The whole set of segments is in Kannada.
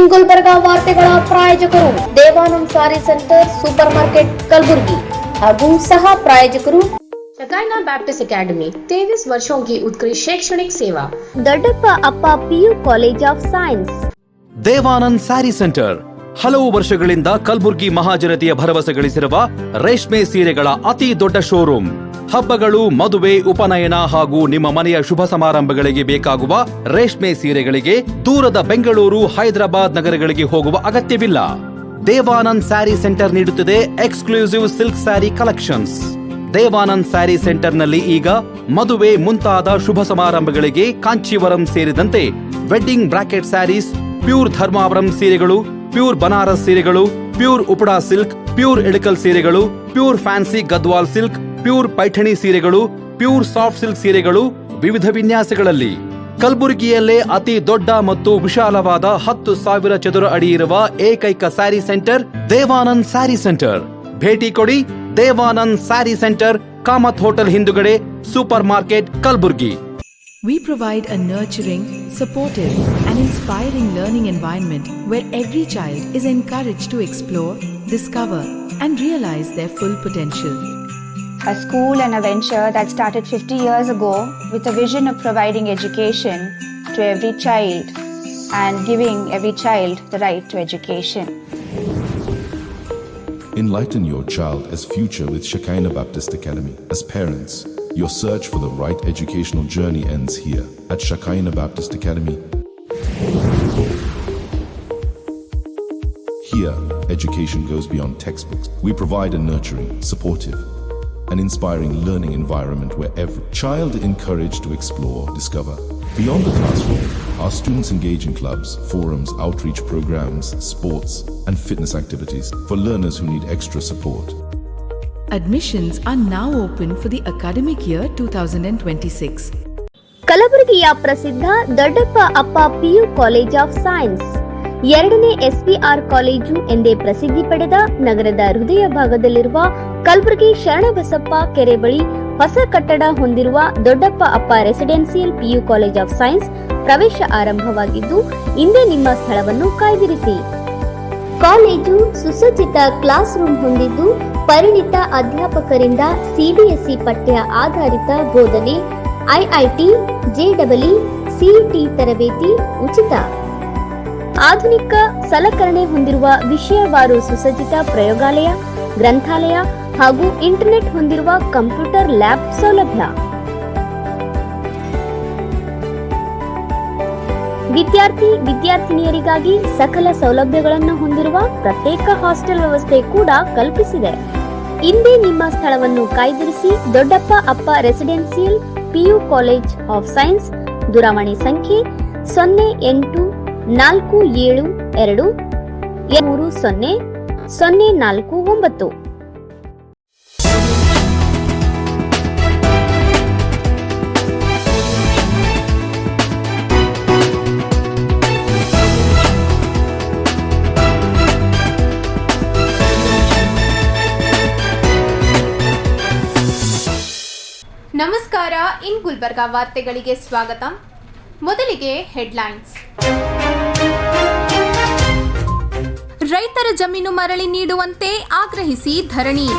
ಇನ್ ಗುಲ್ಬರ್ಗಾ ವಾರ್ತೆಗಳ ಪ್ರಾಯೋಜಕರು ದೇವಾನಂದ್ ಸಾರಿ ಸೆಂಟರ್ ಸೂಪರ್ ಮಾರ್ಕೆಟ್ कलबुर्गी ಹಾಗೂ सह प्रायोजकರು शकाइना बैप्टिस्ट अकेडमी 23 वर्षों की उत्कृष्ट शैक्षणिक सेवा ದೊಡ್ಡಪ್ಪ ಅಪ್ಪ PU college of science Devanand sari centre ಹಲವು ವರ್ಷಗಳಿಂದ ಕಲಬುರ್ಗಿ ಮಹಾಜನತೆಯ ಭರವಸೆ ಗಳಿಸಿರುವ ರೇಷ್ಮೆ ಸೀರೆಗಳ ಅತಿ ದೊಡ್ಡ ಶೋರೂಮ್. ಹಬ್ಬಗಳು, ಮದುವೆ, ಉಪನಯನ ಹಾಗೂ ನಿಮ್ಮ ಮನೆಯ ಶುಭ ಸಮಾರಂಭಗಳಿಗೆ ಬೇಕಾಗುವ ರೇಷ್ಮೆ ಸೀರೆಗಳಿಗೆ ದೂರದ ಬೆಂಗಳೂರು, ಹೈದರಾಬಾದ್ ನಗರಗಳಿಗೆ ಹೋಗುವ ಅಗತ್ಯವಿಲ್ಲ. ದೇವಾನಂದ್ ಸ್ಯಾರಿ ಸೆಂಟರ್ ನೀಡುತ್ತಿದೆ exclusive silk saree collections. Devanand saree ಸೆಂಟರ್ನಲ್ಲಿ ಈಗ ಮದುವೆ ಮುಂತಾದ ಶುಭ ಸಮಾರಂಭಗಳಿಗೆ ಕಾಂಚೀವರಂ ಸೇರಿದಂತೆ wedding brocade sarees, pure Dharmavaram ಸೀರೆಗಳು, ಪ್ಯೂರ್ ಬನಾರಸ್ ಸೀರೆಗಳು, pure Uppada silk, pure Ilkal ಸೀರೆಗಳು, pure fancy Gadwal silk, pure Paithani ಸೀರೆಗಳು, ಪ್ಯೂರ್ ಸಾಫ್ಟ್ ಸಿಲ್ಕ್ ಸೀರೆಗಳು ವಿವಿಧ ವಿನ್ಯಾಸಗಳಲ್ಲಿ. ಕಲಬುರಗಿಯಲ್ಲೇ ಅತಿ ದೊಡ್ಡ ಮತ್ತು ವಿಶಾಲವಾದ 10,000 ಚದುರ ಅಡಿ ಇರುವ ಏಕೈಕ ಸ್ಯಾರಿ ಸೆಂಟರ್ ದೇವಾನಂದ್ ಸ್ಯಾರಿ ಸೆಂಟರ್. ಭೇಟಿ ಕೊಡಿ. ದೇವಾನಂದ್ ಸ್ಯಾರಿ ಸೆಂಟರ್, ಕಾಮತ್ ಹೋಟೆಲ್ ಹಿಂದುಗಡೆ, super market, Kalaburagi. We provide a nurturing, supportive and inspiring learning environment where every child is encouraged to explore, discover and realize their full potential. A school and a venture that started 50 years ago with a vision of providing education to every child and giving every child the right to education. Enlighten your child as future with Shekinah Baptist Academy. As parents, your search for the right educational journey ends here at Shekinah Baptist Academy. Here, education goes beyond textbooks. We provide a nurturing, supportive, and inspiring learning environment where every child is encouraged to explore, discover. Beyond the classroom, our students engage in clubs, forums, outreach programs, sports, and fitness activities for learners who need extra support. Admissions are now open for the academic year 2026. ಕಲಬುರಗಿಯ ಪ್ರಸಿದ್ಧ ದೊಡ್ಡಪ್ಪ ಅಪ್ಪ PU ಕಾಲೇಜ್ ಆಫ್ ಸೈನ್ಸ್, ಎರಡನೇ SPR ಕಾಲೇಜು ಎಂದೇ ಪ್ರಸಿದ್ಧಿ ಪಡೆದ ನಗರದ ಹೃದಯ ಭಾಗದಲ್ಲಿರುವ ಕಲಬುರಗಿ ಶರಣಬಸಪ್ಪ ಕೆರೆ ಬಳಿ ಹೊಸ ಕಟ್ಟಡ ಹೊಂದಿರುವ ದೊಡ್ಡಪ್ಪ ಅಪ್ಪ residential PU college of science ಪ್ರವೇಶ ಆರಂಭವಾಗಿದ್ದು, ಇಂದೇ ನಿಮ್ಮ ಸ್ಥಳವನ್ನು ಕಾಯ್ದಿರಿಸಿ. ಕಾಲೇಜು ಸುಸಜ್ಜಿತ ಕ್ಲಾಸ್ ರೂಮ್ ಹೊಂದಿದ್ದು, ಪರಿಣಿತ ಅಧ್ಯಾಪಕರಿಂದ CBSE ಪಠ್ಯ ಆಧಾರಿತ ಬೋಧನೆ, IIT, JEE, CET ತರಬೇತಿ ಉಚಿತ. ಆಧುನಿಕ ಸಲಕರಣೆ ಹೊಂದಿರುವ ವಿಷಯವಾರು ಸುಸಜ್ಜಿತ ಪ್ರಯೋಗಾಲಯ, ಗ್ರಂಥಾಲಯ ಹಾಗೂ ಇಂಟರ್ನೆಟ್ ಹೊಂದಿರುವ ಕಂಪ್ಯೂಟರ್ ಲ್ಯಾಬ್ ಸೌಲಭ್ಯ. ವಿದ್ಯಾರ್ಥಿನಿಯರಿಗಾಗಿ ಸಕಲ ಸೌಲಭ್ಯಗಳನ್ನು ಹೊಂದಿರುವ ಪ್ರತ್ಯೇಕ ಹಾಸ್ಟೆಲ್ ವ್ಯವಸ್ಥೆ ಕೂಡ ಕಲ್ಪಿಸಿದೆ. ಇಂದೇ ನಿಮ್ಮ ಸ್ಥಳವನ್ನು ಕಾಯ್ದಿರಿಸಿ. ದೊಡ್ಡಪ್ಪ ಅಪ್ಪ residential PU college of science. ದೂರವಾಣಿ ಸಂಖ್ಯೆ 0842300049. ನಮಸ್ಕಾರ. ಇನ್ ಗುಲ್ಬರ್ಗಾ ವಾರ್ತೆಗಳಿಗೆ ಸ್ವಾಗತ. ಮೊದಲಿಗೆ ಹೆಡ್ಲೈನ್ಸ್. ರೈತರ ಜಮೀನು ಮರಳಿ ನೀಡುವಂತೆ ಆಗ್ರಹಿಸಿ ಧರಣಿ.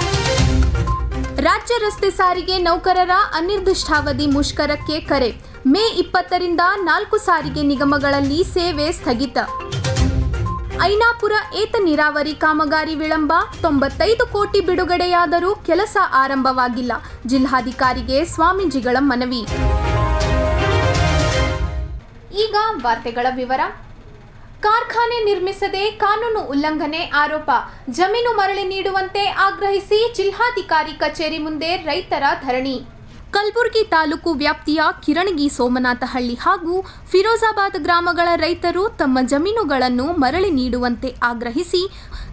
ರಾಜ್ಯ ರಸ್ತೆ ಸಾರಿಗೆ ನೌಕರರ ಅನಿರ್ದಿಷ್ಟಾವಧಿ ಮುಷ್ಕರಕ್ಕೆ ಕರೆ. ಮೇ 20ರಿಂದ 4 ಸಾರಿಗೆ ನಿಗಮಗಳಲ್ಲಿ ಸೇವೆ ಸ್ಥಗಿತ. ಐನಾಪುರ ಏತ ನೀರಾವರಿ ಕಾಮಗಾರಿ ವಿಳಂಬ. 95 ಕೋಟಿ ಬಿಡುಗಡೆಯಾದರೂ ಕೆಲಸ ಆರಂಭವಾಗಿಲ್ಲ. ಜಿಲ್ಲಾಧಿಕಾರಿಗೆ ಸ್ವಾಮೀಜಿಗಳ ಮನವಿ. ಈಗ ವಾರ್ತೆಗಳ ವಿವರ. ಕಾರ್ಖಾನೆ ನಿರ್ಮಿಸದೆ ಕಾನೂನು ಉಲ್ಲಂಘನೆ ಆರೋಪ. ಜಮೀನು ಮರಳಿ ನೀಡುವಂತೆ ಆಗ್ರಹಿಸಿ ಜಿಲ್ಲಾಧಿಕಾರಿ ಕಚೇರಿ ಮುಂದೆ ರೈತರ ಧರಣಿ. ಕಲಬುರಗಿ ತಾಲೂಕು ವ್ಯಾಪ್ತಿಯ ಕಿರಣಗಿ, ಸೋಮನಾಥಹಳ್ಳಿ ಹಾಗೂ ಫಿರೋಜಾಬಾದ್ ಗ್ರಾಮಗಳ ರೈತರು ತಮ್ಮ ಜಮೀನುಗಳನ್ನು ಮರಳಿ ನೀಡುವಂತೆ ಆಗ್ರಹಿಸಿ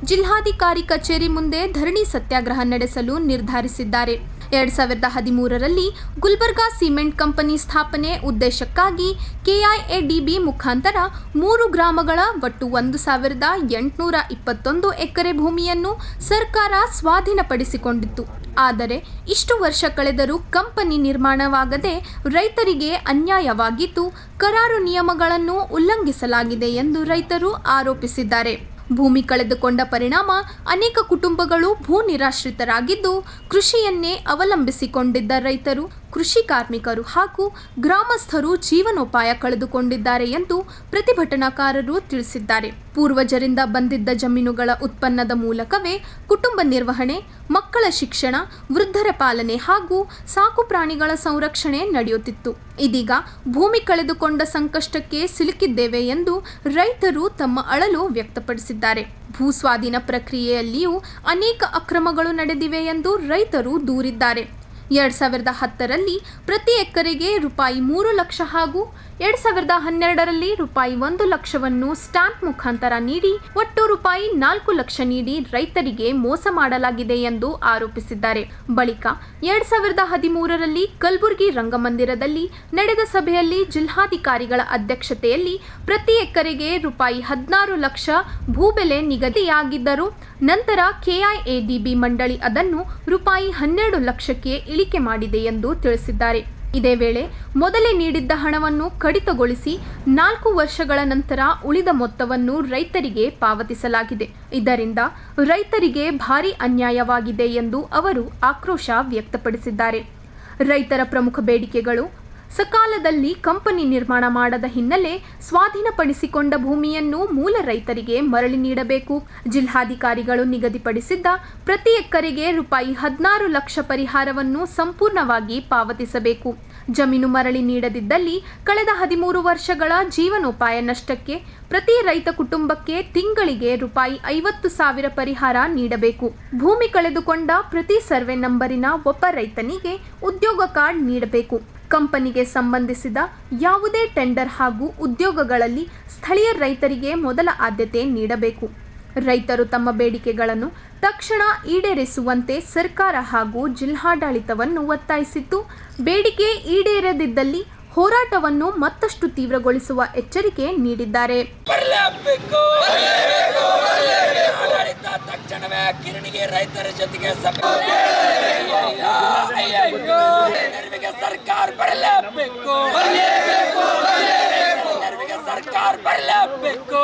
ಜಿಲ್ಲಾಧಿಕಾರಿ ಕಚೇರಿ ಮುಂದೆ ಧರಣಿ ಸತ್ಯಾಗ್ರಹ ನಡೆಸಲು ನಿರ್ಧರಿಸಿದ್ದಾರೆ. 2013ರಲ್ಲಿ ಗುಲ್ಬರ್ಗಾ ಸಿಮೆಂಟ್ ಕಂಪನಿ ಸ್ಥಾಪನೆ ಉದ್ದೇಶಕ್ಕಾಗಿ KIADB ಮುಖಾಂತರ 3 ಗ್ರಾಮಗಳ ಒಟ್ಟು 1,821 ಎಕರೆ ಭೂಮಿಯನ್ನು ಸರ್ಕಾರ ಸ್ವಾಧೀನಪಡಿಸಿಕೊಂಡಿತ್ತು. ಆದರೆ ಇಷ್ಟು ವರ್ಷ ಕಳೆದರೂ ಕಂಪನಿ ನಿರ್ಮಾಣವಾಗದೆ ರೈತರಿಗೆ ಅನ್ಯಾಯವಾಗಿದ್ದು ಕರಾರು ನಿಯಮಗಳನ್ನು ಉಲ್ಲಂಘಿಸಲಾಗಿದೆ ಎಂದು ರೈತರು ಆರೋಪಿಸಿದ್ದಾರೆ. ಭೂಮಿ ಕಳೆದುಕೊಂಡ ಪರಿಣಾಮ ಅನೇಕ ಕುಟುಂಬಗಳು ಭೂ ನಿರಾಶ್ರಿತರಾಗಿದ್ದು ಕೃಷಿಯನ್ನೇ ಅವಲಂಬಿಸಿಕೊಂಡಿದ್ದ ರೈತರು, ಕೃಷಿ ಕಾರ್ಮಿಕರು ಹಾಗೂ ಗ್ರಾಮಸ್ಥರು ಜೀವನೋಪಾಯ ಕಳೆದುಕೊಂಡಿದ್ದಾರೆ ಎಂದು ಪ್ರತಿಭಟನಾಕಾರರು ತಿಳಿಸಿದ್ದಾರೆ. ಪೂರ್ವಜರಿಂದ ಬಂದಿದ್ದ ಜಮೀನುಗಳ ಉತ್ಪನ್ನದ ಮೂಲಕವೇ ಕುಟುಂಬ ನಿರ್ವಹಣೆ, ಮಕ್ಕಳ ಶಿಕ್ಷಣ, ವೃದ್ಧರ ಪಾಲನೆ ಹಾಗೂ ಸಾಕು ಪ್ರಾಣಿಗಳ ಸಂರಕ್ಷಣೆ ನಡೆಯುತ್ತಿತ್ತು. ಇದೀಗ ಭೂಮಿ ಕಳೆದುಕೊಂಡ ಸಂಕಷ್ಟಕ್ಕೆ ಸಿಲುಕಿದ್ದೇವೆ ಎಂದು ರೈತರು ತಮ್ಮ ಅಳಲು ವ್ಯಕ್ತಪಡಿಸಿದ್ದಾರೆ. ಭೂಸ್ವಾಧೀನ ಪ್ರಕ್ರಿಯೆಯಲ್ಲಿಯೂ ಅನೇಕ ಅಕ್ರಮಗಳು ನಡೆದಿವೆ ಎಂದು ರೈತರು ದೂರಿದ್ದಾರೆ. 2010ರಲ್ಲಿ ಪ್ರತಿ ಎಕರೆಗೆ ರೂಪಾಯಿ 3 ಲಕ್ಷ ಹಾಗೂ 2012ರಲ್ಲಿ ರೂಪಾಯಿ 1 ಲಕ್ಷವನ್ನು ಸ್ಟ್ಯಾಂಪ್ ಮುಖಾಂತರ ನೀಡಿ ಒಟ್ಟು ರೂಪಾಯಿ 4 ಲಕ್ಷ ನೀಡಿ ರೈತರಿಗೆ ಮೋಸ ಮಾಡಲಾಗಿದೆ ಎಂದು ಆರೋಪಿಸಿದ್ದಾರೆ. ಬಳಿಕ 2013ರಲ್ಲಿ ಕಲಬುರಗಿ ರಂಗಮಂದಿರದಲ್ಲಿ ನಡೆದ ಸಭೆಯಲ್ಲಿ ಜಿಲ್ಲಾಧಿಕಾರಿಗಳ ಅಧ್ಯಕ್ಷತೆಯಲ್ಲಿ ಪ್ರತಿ ಎಕರೆಗೆ ರೂಪಾಯಿ 16 ಲಕ್ಷ ಭೂಬೆಲೆ ನಿಗದಿಯಾಗಿದ್ದರೂ ನಂತರ ಕೆಐಎಡಿಬಿ ಮಂಡಳಿ ಅದನ್ನು ರೂಪಾಯಿ 12 ಲಕ್ಷಕ್ಕೆ ಇಳಿಕೆ ಮಾಡಿದೆ ಎಂದು ತಿಳಿಸಿದ್ದಾರೆ. ಇದೇ ವೇಳೆ ಮೊದಲೇ ನೀಡಿದ್ದ ಹಣವನ್ನು ಕಡಿತಗೊಳಿಸಿ 4 ವರ್ಷಗಳ ನಂತರ ಉಳಿದ ಮೊತ್ತವನ್ನು ರೈತರಿಗೆ ಪಾವತಿಸಲಾಗಿದೆ. ಇದರಿಂದ ರೈತರಿಗೆ ಭಾರೀ ಅನ್ಯಾಯವಾಗಿದೆ ಎಂದು ಅವರು ಆಕ್ರೋಶ ವ್ಯಕ್ತಪಡಿಸಿದ್ದಾರೆ. ರೈತರ ಪ್ರಮುಖ ಬೇಡಿಕೆಗಳು: ಸಕಾಲದಲ್ಲಿ ಕಂಪನಿ ನಿರ್ಮಾಣ ಮಾಡದ ಹಿನ್ನೆಲೆ ಸ್ವಾಧೀನಪಡಿಸಿಕೊಂಡ ಭೂಮಿಯನ್ನು ಮೂಲ ರೈತರಿಗೆ ಮರಳಿ ನೀಡಬೇಕು. ಜಿಲ್ಲಾಧಿಕಾರಿಗಳು ನಿಗದಿಪಡಿಸಿದ್ದ ಪ್ರತಿ ಎಕರೆಗೆ ರೂಪಾಯಿ 16 ಲಕ್ಷ ಪರಿಹಾರವನ್ನು ಸಂಪೂರ್ಣವಾಗಿ ಪಾವತಿಸಬೇಕು. ಜಮೀನು ಮರಳಿ ನೀಡದಿದ್ದಲ್ಲಿ ಕಳೆದ 13 ವರ್ಷಗಳ ಜೀವನೋಪಾಯ ನಷ್ಟಕ್ಕೆ ಪ್ರತಿ ರೈತ ಕುಟುಂಬಕ್ಕೆ ತಿಂಗಳಿಗೆ ರೂಪಾಯಿ 50,000 ಪರಿಹಾರ ನೀಡಬೇಕು. ಭೂಮಿ ಕಳೆದುಕೊಂಡ ಪ್ರತಿ ಸರ್ವೆ ನಂಬರಿನ ಒಬ್ಬ ರೈತನಿಗೆ ಉದ್ಯೋಗ ಕಾರ್ಡ್ ನೀಡಬೇಕು. ಕಂಪನಿಗೆ ಸಂಬಂಧಿಸಿದ ಯಾವುದೇ ಟೆಂಡರ್ ಹಾಗೂ ಉದ್ಯೋಗಗಳಲ್ಲಿ ಸ್ಥಳೀಯ ರೈತರಿಗೆ ಮೊದಲ ಆದ್ಯತೆ ನೀಡಬೇಕು. ರೈತರು ತಮ್ಮ ಬೇಡಿಕೆಗಳನ್ನು ತಕ್ಷಣ ಈಡೇರಿಸುವಂತೆ ಸರ್ಕಾರ ಹಾಗೂ ಜಿಲ್ಲಾಡಳಿತವನ್ನು ಒತ್ತಾಯಿಸಿದ್ದು, ಬೇಡಿಕೆ ಈಡೇರದಿದ್ದಲ್ಲಿ ಹೋರಾಟವನ್ನು ಮತ್ತಷ್ಟು ತೀವ್ರಗೊಳಿಸುವ ಎಚ್ಚರಿಕೆ ನೀಡಿದ್ದಾರೆ. ತಕ್ಷಣವೇ ಕಿರಣಿಗೆ ರೈತರ ಜೊತೆಗೆ ಸರ್ಕಾರ ಬರಲೇಬೇಕು, ಸರ್ಕಾರ ಬರಲೇಬೇಕು.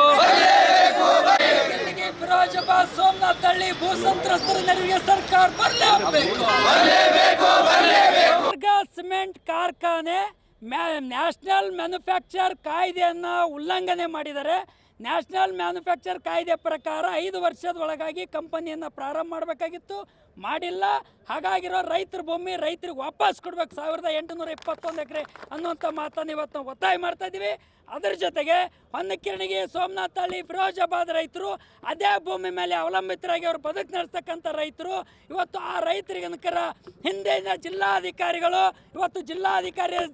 ಫಿರೋಜಾಬಾದ್ ಸೋಮನಾಥ್ ಹಳ್ಳಿ ಭೂ ಸಂತ್ರಸ್ತರ ನೆರವಿಗೆ ಸರ್ಕಾರ ಬರಲೇಬೇಕು. ಸಿಮೆಂಟ್ ಕಾರ್ಖಾನೆ ನ್ಯಾಷನಲ್ ಮ್ಯಾನುಫ್ಯಾಕ್ಚರ್ ಕಾಯ್ದೆಯನ್ನು ಉಲ್ಲಂಘನೆ ಮಾಡಿದ್ದಾರೆ. ನ್ಯಾಷನಲ್ ಮ್ಯಾನುಫ್ಯಾಕ್ಚರ್ ಕಾಯ್ದೆ ಪ್ರಕಾರ 5 ವರ್ಷದ ಒಳಗಾಗಿ ಕಂಪನಿಯನ್ನು ಪ್ರಾರಂಭ ಮಾಡಬೇಕಾಗಿತ್ತು, ಮಾಡಿಲ್ಲ. ಹಾಗಾಗಿರೋ ರೈತರ ಭೂಮಿ ರೈತರಿಗೆ ವಾಪಸ್ ಕೊಡ್ಬೇಕು, 1821 ಎಕರೆ ಅನ್ನುವಂಥ ಮಾತನ್ನು ಇವತ್ತು ಒತ್ತಾಯ ಮಾಡ್ತಾ ಇದ್ದೀವಿ. ಅದರ ಜೊತೆಗೆ ಹೊನ್ನಕಿರಣಿಗೆ, ಸೋಮನಾಥ್ ಹಳ್ಳಿ, ಫಿರೋಜಾಬಾದ್ ರೈತರು ಅದೇ ಭೂಮಿ ಮೇಲೆ ಅವಲಂಬಿತರಾಗಿ ಅವರು ಬದುಕು ನಡೆಸ್ತಕ್ಕಂಥ ರೈತರು. ಇವತ್ತು ಆ ರೈತರಿಗನಕರ ಹಿಂದಿನ ಜಿಲ್ಲಾಧಿಕಾರಿಗಳು ಇವತ್ತು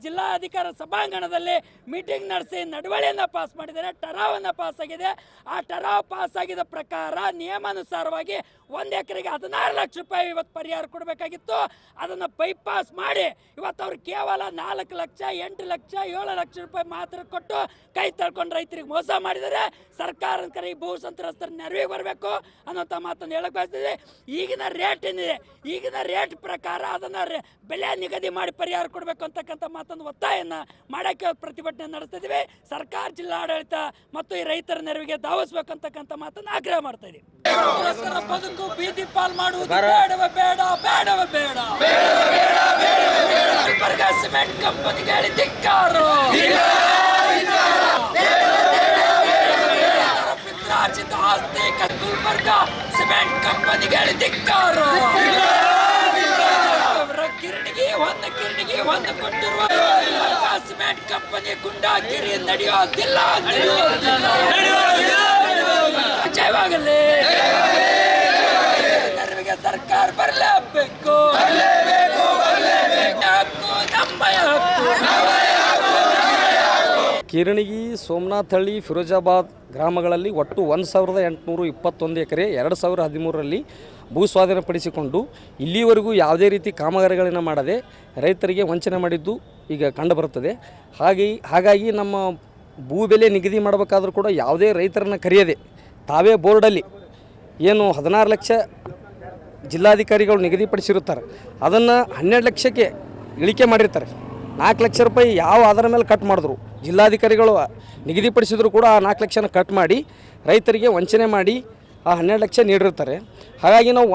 ಜಿಲ್ಲಾಧಿಕಾರಿ ಸಭಾಂಗಣದಲ್ಲಿ ಮೀಟಿಂಗ್ ನಡೆಸಿ ನಡವಳಿಯನ್ನು ಪಾಸ್ ಮಾಡಿದ್ದಾರೆ, ಟರಾವನ್ನು ಪಾಸ್ ಆಗಿದೆ. ಆ ಟರಾವ್ ಪಾಸ್ ಆಗಿದ ಪ್ರಕಾರ ನಿಯಮಾನುಸಾರವಾಗಿ 1 ಎಕರೆಗೆ 16 ಲಕ್ಷ ರೂಪಾಯಿ ಇವತ್ತು ಪರಿಹಾರ ಕೊಡಬೇಕಾಗಿತ್ತು. ಅದನ್ನು ಬೈಪಾಸ್ ಮಾಡಿ ಇವತ್ತು ಅವ್ರು ಕೇವಲ 4 ಲಕ್ಷ, 8 ಲಕ್ಷ, 7 ಲಕ್ಷ ರೂಪಾಯಿ ಮಾತ್ರ ಕೊಟ್ಟು ಕೈ ತಳ್ಕೊಂಡು ರೈತರಿಗೆ ಮೋಸ ಮಾಡಿದರೆ ಸರ್ಕಾರ ಕರೆ ಭೂ ಸಂತ್ರಸ್ತರ ನೆರವಿಗೆ ಬರಬೇಕು ಅನ್ನೋಂಥ ಮಾತನ್ನು ಹೇಳಕ್ಕೆ ಬಯಸ್ತಿದೆ. ಈಗಿನ ರೇಟ್ ಏನಿದೆ, ಈಗಿನ ರೇಟ್ ಪ್ರಕಾರ ಅದನ್ನು ಬೆಲೆ ನಿಗದಿ ಮಾಡಿ ಪರಿಹಾರ ಕೊಡಬೇಕು ಅಂತಕ್ಕಂಥ ಮಾತನ್ನು ಒತ್ತಾಯವನ್ನು ಮಾಡೋಕ್ಕೆ ಪ್ರತಿಭಟನೆ ನಡೆಸ್ತಿದ್ದೀವಿ. ಸರ್ಕಾರ, ಜಿಲ್ಲಾಡಳಿತ ಮತ್ತು ಈ ರೈತರ ನೆರವಿಗೆ ಧಾವಿಸ್ಬೇಕಂತಕ್ಕಂಥ ಮಾತನ್ನು ಆಗ್ರಹ ಮಾಡ್ತಾ ಇದ್ದೀವಿ. ಬದುಕು ಬೀದಿ ಪಾಲ್ ಮಾಡುವುದು ಬೇಡವೇ ಬೇಡ, ಬೇಡವೇ ಬೇಡ. ಸಿಮೆಂಟ್ ಕಂಪನಿಗೆ ಹೇಳಿ ಧಿಕ್ಕಾರು. ಪಿತ್ರಾರ್ಜಿತ ಆಸ್ತಿ ಗುಲ್ಬರ್ಗ ಸಿಮೆಂಟ್ ಕಂಪನಿಗೆ ಹೇಳಿ ಧಿಕ್ಕಾರು. ಕಿರಣಿಗೆ ಒಂದು ಕೊಟ್ಟಿರುವ ಸಿಮೆಂಟ್ ಕಂಪನಿ ಗುಂಡಾಗಿರಿ ನಡೆಯೋದಿಲ್ಲ, ಜಯವಾಗಲಿ. ನೆರವಿಗೆ ಸರ್ಕಾರ ಬರಲೇಬೇಕು. ಕಿರಣಿಗಿ, ಸೋಮನಾಥ್ ಹಳ್ಳಿ, ಫಿರೋಜಾಬಾದ್ ಗ್ರಾಮಗಳಲ್ಲಿ ಒಟ್ಟು 1821 ಎಕರೆ 2013ರಲ್ಲಿ ಭೂ ಸ್ವಾಧೀನಪಡಿಸಿಕೊಂಡು ಇಲ್ಲಿವರೆಗೂ ಯಾವುದೇ ರೀತಿ ಕಾಮಗಾರಿಗಳನ್ನು ಮಾಡದೆ ರೈತರಿಗೆ ವಂಚನೆ ಮಾಡಿದ್ದು ಈಗ ಕಂಡುಬರುತ್ತದೆ. ಹಾಗಾಗಿ ನಮ್ಮ ಭೂ ಬೆಲೆ ನಿಗದಿ ಮಾಡಬೇಕಾದ್ರೂ ಕೂಡ ಯಾವುದೇ ರೈತರನ್ನು ಕರೆಯದೆ ತಾವೇ ಬೋರ್ಡಲ್ಲಿ ಏನು 16 ಲಕ್ಷ ಜಿಲ್ಲಾಧಿಕಾರಿಗಳು ನಿಗದಿಪಡಿಸಿರುತ್ತಾರೆ ಅದನ್ನು 12 ಲಕ್ಷಕ್ಕೆ ಇಳಿಕೆ ಮಾಡಿರ್ತಾರೆ. 4 ಲಕ್ಷ ರೂಪಾಯಿ ಯಾವ ಆಧಾರ ಮೇಲೆ ಕಟ್ ಮಾಡಿದ್ರು ಜಿಲ್ಲಾಧಿಕಾರಿಗಳು ನಿಗದಿಪಡಿಸಿದ್ರು ಕೂಡ ಆ 4 ಲಕ್ಷನ ಕಟ್ ಮಾಡಿ ರೈತರಿಗೆ ವಂಚನೆ ಮಾಡಿ ಆ 12 ಲಕ್ಷ ನೀಡಿರ್ತಾರೆ. ಹಾಗಾಗಿ ನಾವು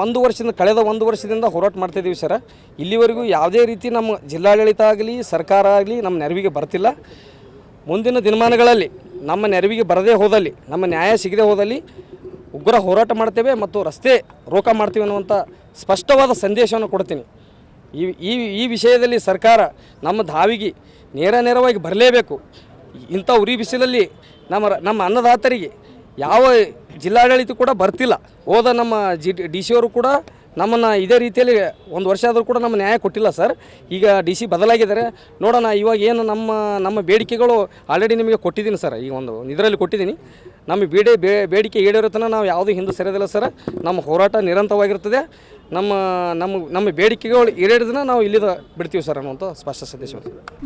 ಕಳೆದ ಒಂದು ವರ್ಷದಿಂದ ಹೋರಾಟ ಮಾಡ್ತಾಯಿದ್ದೀವಿ ಸರ್. ಇಲ್ಲಿವರೆಗೂ ಯಾವುದೇ ರೀತಿ ನಮ್ಮ ಜಿಲ್ಲಾಡಳಿತ ಆಗಲಿ ಸರ್ಕಾರ ಆಗಲಿ ನಮ್ಮ ನೆರವಿಗೆ ಬರ್ತಿಲ್ಲ. ಮುಂದಿನ ದಿನಮಾನಗಳಲ್ಲಿ ನಮ್ಮ ನೆರವಿಗೆ ಬರದೇ ಹೋದಲ್ಲಿ, ನಮ್ಮ ನ್ಯಾಯ ಸಿಗದೆ ಹೋದಲ್ಲಿ ಉಗ್ರ ಹೋರಾಟ ಮಾಡ್ತೇವೆ ಮತ್ತು ರಸ್ತೆ ರೋಕ ಮಾಡ್ತೀವಿ ಅನ್ನುವಂಥ ಸ್ಪಷ್ಟವಾದ ಸಂದೇಶವನ್ನು ಕೊಡ್ತೀನಿ. ಈ ವಿಷಯದಲ್ಲಿ ಸರ್ಕಾರ ನಮ್ಮ ಧಾವಿಗೆ ನೇರವಾಗಿ ಬರಲೇಬೇಕು. ಇಂಥ ಉರಿ ಬಿಸಿಲಲ್ಲಿ ನಮ್ಮ ಅನ್ನದಾತರಿಗೆ ಯಾವ ಜಿಲ್ಲಾಡಳಿತ ಕೂಡ ಬರ್ತಿಲ್ಲ. ಹೋದ ನಮ್ಮ ಡಿ ಸಿ ಅವರು ಕೂಡ ನಮ್ಮನ್ನು ಇದೇ ರೀತಿಯಲ್ಲಿ ಒಂದು ವರ್ಷ ಆದರೂ ಕೂಡ ನಮ್ಮ ನ್ಯಾಯ ಕೊಟ್ಟಿಲ್ಲ ಸರ್. ಈಗ ಡಿ ಸಿ ಬದಲಾಗಿದ್ದಾರೆ, ನೋಡೋಣ ಇವಾಗ ಏನು ನಮ್ಮ ಬೇಡಿಕೆಗಳು ಆಲ್ರೆಡಿ ನಿಮಗೆ ಕೊಟ್ಟಿದ್ದೀನಿ ಸರ್. ಈಗ ಒಂದು ಇದರಲ್ಲಿ ಕೊಟ್ಟಿದ್ದೀನಿ. ನಮ್ಮ ಬೇಡಿಕೆ ಈಡೇರುತ್ತನ ನಾವು ಯಾವುದೂ ಹಿಂದೆ ಸರಿಯೋದಿಲ್ಲ ಸರ್. ನಮ್ಮ ಹೋರಾಟ ನಿರಂತರವಾಗಿರ್ತದೆ. ನಮ್ಮ ಬೇಡಿಕೆಗಳು ಈಡೇರಿದ್ರೆ ನಾವು ಇಲ್ಲಿದ ಬಿಡ್ತೀವಿ ಸರ್ ಅನ್ನುವಂಥ ಸ್ಪಷ್ಟ ಸಂದೇಶ.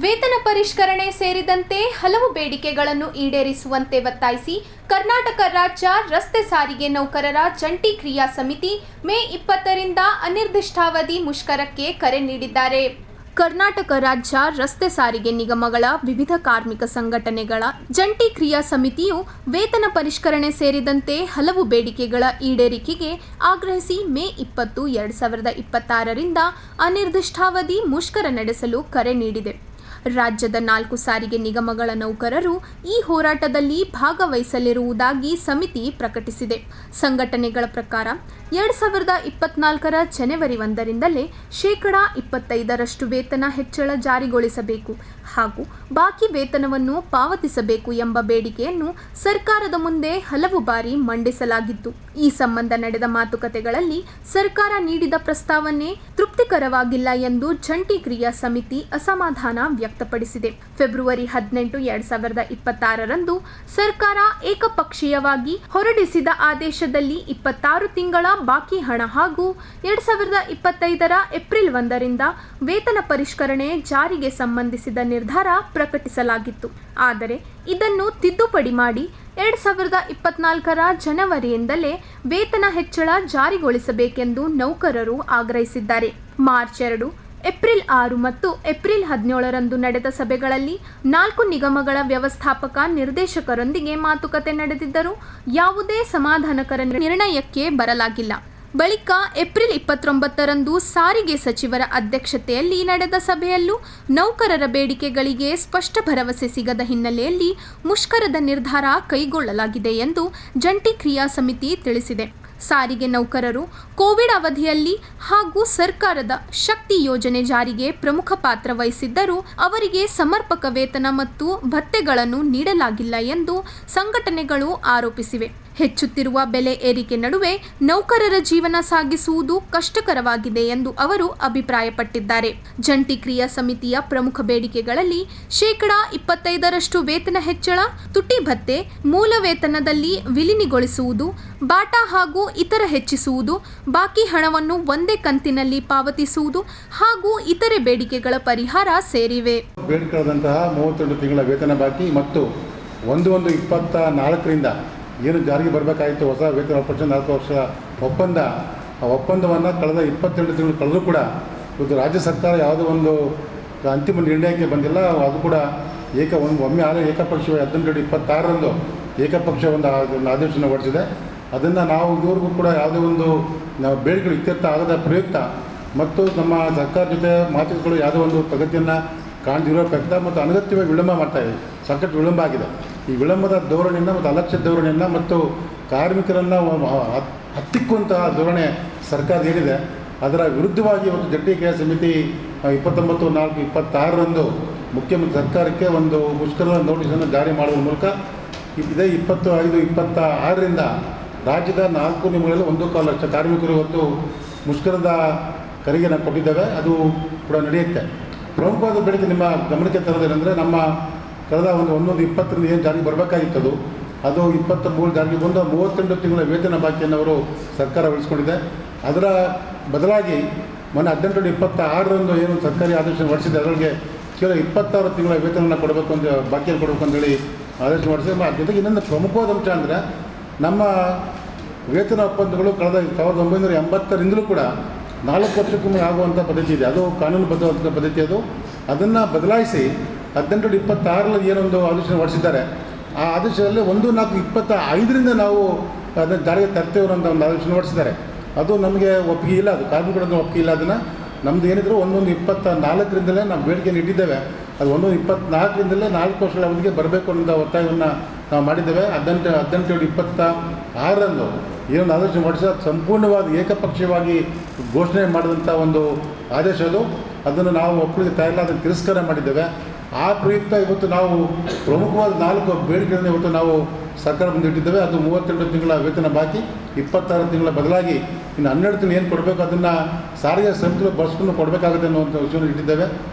ವೇತನ ಪರಿಷ್ಕರಣೆ ಸೇರಿದಂತೆ ಹಲವು ಬೇಡಿಕೆಗಳನ್ನು ಈಡೇರಿಸುವಂತೆ ಒತ್ತಾಯಿಸಿ ಕರ್ನಾಟಕ ರಾಜ್ಯ ರಸ್ತೆ ಸಾರಿಗೆ ನೌಕರರ ಜಂಟಿ ಕ್ರಿಯಾ ಸಮಿತಿ ಮೇ 20ರಿಂದ ಅನಿರ್ದಿಷ್ಟಾವಧಿ ಮುಷ್ಕರಕ್ಕೆ ಕರೆ ನೀಡಿದ್ದಾರೆ. ಕರ್ನಾಟಕ ರಾಜ್ಯ ರಸ್ತೆ ಸಾರಿಗೆ ನಿಗಮಗಳ ವಿವಿಧ ಕಾರ್ಮಿಕ ಸಂಘಟನೆಗಳ ಜಂಟಿ ಕ್ರಿಯಾ ಸಮಿತಿಯು ವೇತನ ಪರಿಷ್ಕರಣೆ ಸೇರಿದಂತೆ ಹಲವು ಬೇಡಿಕೆಗಳ ಈಡೇರಿಕೆಗೆ ಆಗ್ರಹಿಸಿ ಮೇ 20, 2026ರಿಂದ ಅನಿರ್ದಿಷ್ಟಾವಧಿ ಮುಷ್ಕರ ನಡೆಸಲು ಕರೆ ನೀಡಿದೆ. ರಾಜ್ಯದ 4 ಸಾರಿಗೆ ನಿಗಮಗಳ ನೌಕರರು ಈ ಹೋರಾಟದಲ್ಲಿ ಭಾಗವಹಿಸಲಿರುವುದಾಗಿ ಸಮಿತಿ ಪ್ರಕಟಿಸಿದೆ. ಸಂಘಟನೆಗಳ ಪ್ರಕಾರ 2024ರ ಜನವರಿ 1ರಿಂದಲೇ 25% ವೇತನ ಹೆಚ್ಚಳ ಜಾರಿಗೊಳಿಸಬೇಕು ಹಾಗೂ ಬಾಕಿ ವೇತನವನ್ನು ಪಾವತಿಸಬೇಕು ಎಂಬ ಬೇಡಿಕೆಯನ್ನು ಸರ್ಕಾರದ ಮುಂದೆ ಹಲವು ಬಾರಿ ಮಂಡಿಸಲಾಗಿತ್ತು. ಈ ಸಂಬಂಧ ನಡೆದ ಮಾತುಕತೆಗಳಲ್ಲಿ ಸರ್ಕಾರ ನೀಡಿದ ಪ್ರಸ್ತಾವನೆ ತೃಪ್ತಿಕರವಾಗಿಲ್ಲ ಎಂದು ಜಂಟಿ ಕ್ರಿಯಾ ಸಮಿತಿ ಅಸಮಾಧಾನ ವ್ಯಕ್ತಪಡಿಸಿದೆ. ಫೆಬ್ರವರಿ 18, 2026ರಂದು ಸರ್ಕಾರ ಏಕಪಕ್ಷೀಯವಾಗಿ ಹೊರಡಿಸಿದ ಆದೇಶದಲ್ಲಿ 26 ತಿಂಗಳ ಬಾಕಿ ಹಣ ಹಾಗೂ 2025ರ ಏಪ್ರಿಲ್ 1ರಿಂದ ವೇತನ ಪರಿಷ್ಕರಣೆ ಜಾರಿಗೆ ಸಂಬಂಧಿಸಿದ ನಿರ್ಧಾರ ಪ್ರಕಟಿಸಲಾಗಿತ್ತು. ಆದರೆ ಇದನ್ನು ತಿದ್ದುಪಡಿ ಮಾಡಿ 2024ರ ಜನವರಿಯಿಂದಲೇ ವೇತನ ಹೆಚ್ಚಳ ಜಾರಿಗೊಳಿಸಬೇಕೆಂದು ನೌಕರರು ಆಗ್ರಹಿಸಿದ್ದಾರೆ. ಮಾರ್ಚ್ 2, ಏಪ್ರಿಲ್ 6 ಮತ್ತು ಏಪ್ರಿಲ್ 17ರಂದು ನಡೆದ ಸಭೆಗಳಲ್ಲಿ 4 ನಿಗಮಗಳ ವ್ಯವಸ್ಥಾಪಕ ನಿರ್ದೇಶಕರೊಂದಿಗೆ ಮಾತುಕತೆ ನಡೆದಿದ್ದರೂ ಯಾವುದೇ ಸಮಾಧಾನಕರ ನಿರ್ಣಯಕ್ಕೆ ಬರಲಾಗಿಲ್ಲ. ಬಳಿಕ ಏಪ್ರಿಲ್ 29ರಂದು ಸಾರಿಗೆ ಸಚಿವರ ಅಧ್ಯಕ್ಷತೆಯಲ್ಲಿ ನಡೆದ ಸಭೆಯಲ್ಲೂ ನೌಕರರ ಬೇಡಿಕೆಗಳಿಗೆ ಸ್ಪಷ್ಟ ಭರವಸೆ ಸಿಗದ ಹಿನ್ನೆಲೆಯಲ್ಲಿ ಮುಷ್ಕರದ ನಿರ್ಧಾರ ಕೈಗೊಳ್ಳಲಾಗಿದೆ ಎಂದು ಜಂಟಿ ಕ್ರಿಯಾ ಸಮಿತಿ ತಿಳಿಸಿದೆ. ಸಾರಿಗೆ ನೌಕರರು ಕೋವಿಡ್ ಅವಧಿಯಲ್ಲಿ ಹಾಗೂ ಸರ್ಕಾರದ ಶಕ್ತಿ ಯೋಜನೆ ಜಾರಿಗೆ ಪ್ರಮುಖ ಪಾತ್ರ ವಹಿಸಿದ್ದರೂ ಅವರಿಗೆ ಸಮರ್ಪಕ ವೇತನ ಮತ್ತು ಭತ್ಯೆಗಳನ್ನು ನೀಡಲಾಗಿಲ್ಲ ಎಂದು ಸಂಘಟನೆಗಳು ಆರೋಪಿಸಿವೆ. ಹೆಚ್ಚುತ್ತಿರುವ ಬೆಲೆ ಏರಿಕೆ ನಡುವೆ ನೌಕರರ ಜೀವನ ಸಾಗಿಸುವುದು ಕಷ್ಟಕರವಾಗಿದೆ ಎಂದು ಅವರು ಅಭಿಪ್ರಾಯಪಟ್ಟಿದ್ದಾರೆ. ಜಂಟಿ ಕ್ರಿಯಾ ಸಮಿತಿಯ ಪ್ರಮುಖ ಬೇಡಿಕೆಗಳಲ್ಲಿ 25% ವೇತನ ಹೆಚ್ಚಳ, ತುಟಿ ಭತ್ಯೆ, ಮೂಲ ವೇತನದಲ್ಲಿ ವಿಲೀನಗೊಳಿಸುವುದು, ಬಾಟಾ ಹಾಗೂ ಇತರ ಹೆಚ್ಚಿಸುವುದು, ಬಾಕಿ ಹಣವನ್ನು ಒಂದೇ ಕಂತಿನಲ್ಲಿ ಪಾವತಿಸುವುದು ಹಾಗೂ ಇತರೆ ಬೇಡಿಕೆಗಳ ಪರಿಹಾರ ಸೇರಿವೆ. ಬೇಡಿಕೆಗಳಂತಹ 32 ತಿಂಗಳ ವೇತನ ಬಾಕಿ ಮತ್ತು 1/1/24ರಿಂದ ಏನು ಜಾರಿಗೆ ಬರಬೇಕಾಯಿತು ಹೊಸ ವೇತನ 4 ವರ್ಷದ ಒಪ್ಪಂದ, ಆ ಒಪ್ಪಂದವನ್ನು ಕಳೆದ 22 ತಿಂಗಳು ಕಳೆದರೂ ಕೂಡ ಇವತ್ತು ರಾಜ್ಯ ಸರ್ಕಾರ ಯಾವುದೋ ಒಂದು ಅಂತಿಮ ನಿರ್ಣಯಕ್ಕೆ ಬಂದಿಲ್ಲ. ಅದು ಕೂಡ ಒಮ್ಮೆ ಏಕಪಕ್ಷೀಯ 18/26ರಂದು ಏಕಪಕ್ಷ ಒಂದು ಆದೇಶವನ್ನು ಹೊರಡಿಸಿದೆ. ಅದನ್ನು ನಾವು ಇದುವರೆಗೂ ಕೂಡ ಯಾವುದೇ ಒಂದು ನಾವು ಬೇಡಿಕೆಗಳು ಇತ್ಯರ್ಥ ಆಗದ ಪ್ರಯುಕ್ತ ಮತ್ತು ನಮ್ಮ ಸರ್ಕಾರ ಜೊತೆ ಮಾತುಕತೆಗಳು ಯಾವುದೋ ಒಂದು ಪ್ರಗತಿಯನ್ನು ಕಾಣದಿರೋ ಪ್ರಯುಕ್ತ ಮತ್ತು ಅನಗತ್ಯವಾಗಿ ವಿಳಂಬ ಮಾಡ್ತಾಯಿದೆ. ಸಾಕಷ್ಟು ವಿಳಂಬ ಆಗಿದೆ. ಈ ವಿಳಂಬದ ಧೋರಣೆಯಿಂದ ಮತ್ತು ಅಲಕ್ಷ್ಯ ಧೋರಣೆಯನ್ನು ಮತ್ತು ಕಾರ್ಮಿಕರನ್ನು ಹತ್ತಿಕ್ಕುವಂತಹ ಧೋರಣೆ ಸರ್ಕಾರ ಏನಿದೆ ಅದರ ವಿರುದ್ಧವಾಗಿ ಇವತ್ತು ಜಂಟಿ ಕ್ರಿಯಾ ಸಮಿತಿ 29/4/26ರಂದು ಮುಖ್ಯಮಂತ್ರಿ ಸರ್ಕಾರಕ್ಕೆ ಒಂದು ಮುಷ್ಕರದ ನೋಟಿಸನ್ನು ಜಾರಿ ಮಾಡುವ ಮೂಲಕ ಇದೇ 25/26ರಿಂದ ರಾಜ್ಯದ 4 ನಿಗಮಗಳಲ್ಲಿ 1.25 ಲಕ್ಷ ಕಾರ್ಮಿಕರು ಇವತ್ತು ಮುಷ್ಕರದ ಕರೆಗೆ ನಾವು ಕೊಟ್ಟಿದ್ದೇವೆ. ಅದು ಕೂಡ ನಡೆಯುತ್ತೆ. ಪ್ರಮುಖವಾದ ಬೇಡಿಕೆ ನಿಮ್ಮ ಗಮನಕ್ಕೆ ತರೋದೇನೆಂದರೆ, ನಮ್ಮ ಕಳೆದ 11/20ರಿಂದ ಏನು ಜಾರಿಗೆ ಬರಬೇಕಾಗಿತ್ತು ಅದು 23 ಜಾರಿಗೆ ಬಂದು 32 ತಿಂಗಳ ವೇತನ ಬಾಕಿಯನ್ನು ಅವರು ಸರ್ಕಾರ ಉಳಿಸ್ಕೊಂಡಿದೆ. ಅದರ ಬದಲಾಗಿ ಮೊನ್ನೆ 18/26ರಂದು ಏನು ಸರ್ಕಾರಿ ಆದೇಶ ಹೊರಡಿಸಿದೆ ಅದರೊಳಗೆ ಕೇವಲ 26 ತಿಂಗಳ ವೇತನವನ್ನು ಕೊಡಬೇಕು ಅಂತ ಬಾಕಿಯನ್ನು ಕೊಡಬೇಕು ಅಂತೇಳಿ ಆದೇಶ ಹೊರಡಿಸಿದೆ. ಜೊತೆಗೆ ಇನ್ನೊಂದು ಪ್ರಮುಖವಾದ ಅಂಶ ಅಂದರೆ ನಮ್ಮ ವೇತನ ಒಪ್ಪಂದಗಳು ಕಳೆದ 1980ರಿಂದಲೂ ಕೂಡ 4 ವರ್ಷಕ್ಕೊಮ್ಮೆ ಆಗುವಂಥ ಪದ್ಧತಿ ಇದೆ. ಅದು ಕಾನೂನುಬದ್ಧವಾದ ಪದ್ಧತಿ. ಅದನ್ನು ಬದಲಾಯಿಸಿ 1826ರಲ್ಲಿ ಏನೊಂದು ಆದೇಶ ಹೊರಡಿಸಿದ್ದಾರೆ, ಆ ಆದೇಶದಲ್ಲಿ 1/4/25ರಿಂದ ನಾವು ಅದನ್ನು ಜಾರಿಗೆ ತರ್ತೇವೆ ಅನ್ನೋ ಒಂದು ಆದೇಶ ಹೊರಡಿಸಿದ್ದಾರೆ. ಅದು ನಮಗೆ ಒಪ್ಪಿಗೆ ಇಲ್ಲ, ಅದು ಕಾರ್ಮಿಕರದ್ದು ಒಪ್ಪಿಗೆ ಇಲ್ಲ. ಅದನ್ನು ನಮ್ಮದು ಏನಿದ್ರು 1/1/24ರಿಂದಲೇ ನಾವು ಬೇಡಿಕೆಯನ್ನು ಇಟ್ಟಿದ್ದೇವೆ. ಅದು 1/1/24ರಿಂದಲೇ 4 ವರ್ಷಗಳ ಅವಧಿಗೆ ಬರಬೇಕು ಅನ್ನೋ ಒತ್ತಾಯವನ್ನು ನಾವು ಮಾಡಿದ್ದೇವೆ. 18/7/26ರಂದು ಏನೊಂದು ಆದೇಶ ಹೊರಡಿಸಿ ಸಂಪೂರ್ಣವಾಗಿ ಏಕಪಕ್ಷೀಯವಾಗಿ ಘೋಷಣೆ ಮಾಡಿದಂಥ ಒಂದು ಆದೇಶ ಅದು. ಅದನ್ನು ನಾವು ಒಪ್ಪಳಿಗೆ ತಯಾರಿಲ್ಲ, ಅದನ್ನು ತಿರಸ್ಕಾರ ಮಾಡಿದ್ದೇವೆ. ಆ ಪ್ರಯುಕ್ತ ಇವತ್ತು ನಾವು ಪ್ರಮುಖವಾದ 4 ಬೇಡಿಕೆಗಳನ್ನು ಇವತ್ತು ನಾವು ಸರ್ಕಾರ ಮುಂದೆ ಇಟ್ಟಿದ್ದೇವೆ. ಅದು 32 ತಿಂಗಳ ವೇತನ ಬಾಕಿ, 26 ತಿಂಗಳ ಬದಲಾಗಿ ಇನ್ನು 12 ತಿಂಗಳು ಏನು ಕೊಡಬೇಕು ಅದನ್ನು ಸಾರಿಗೆ ಸಂಸ್ಥೆಗಳು ಬಳಸ್ಕೊಂಡು ಕೊಡಬೇಕಾಗುತ್ತೆ ಅನ್ನುವಂಥ ವಿಷಯವನ್ನು ಇಟ್ಟಿದ್ದೇವೆ.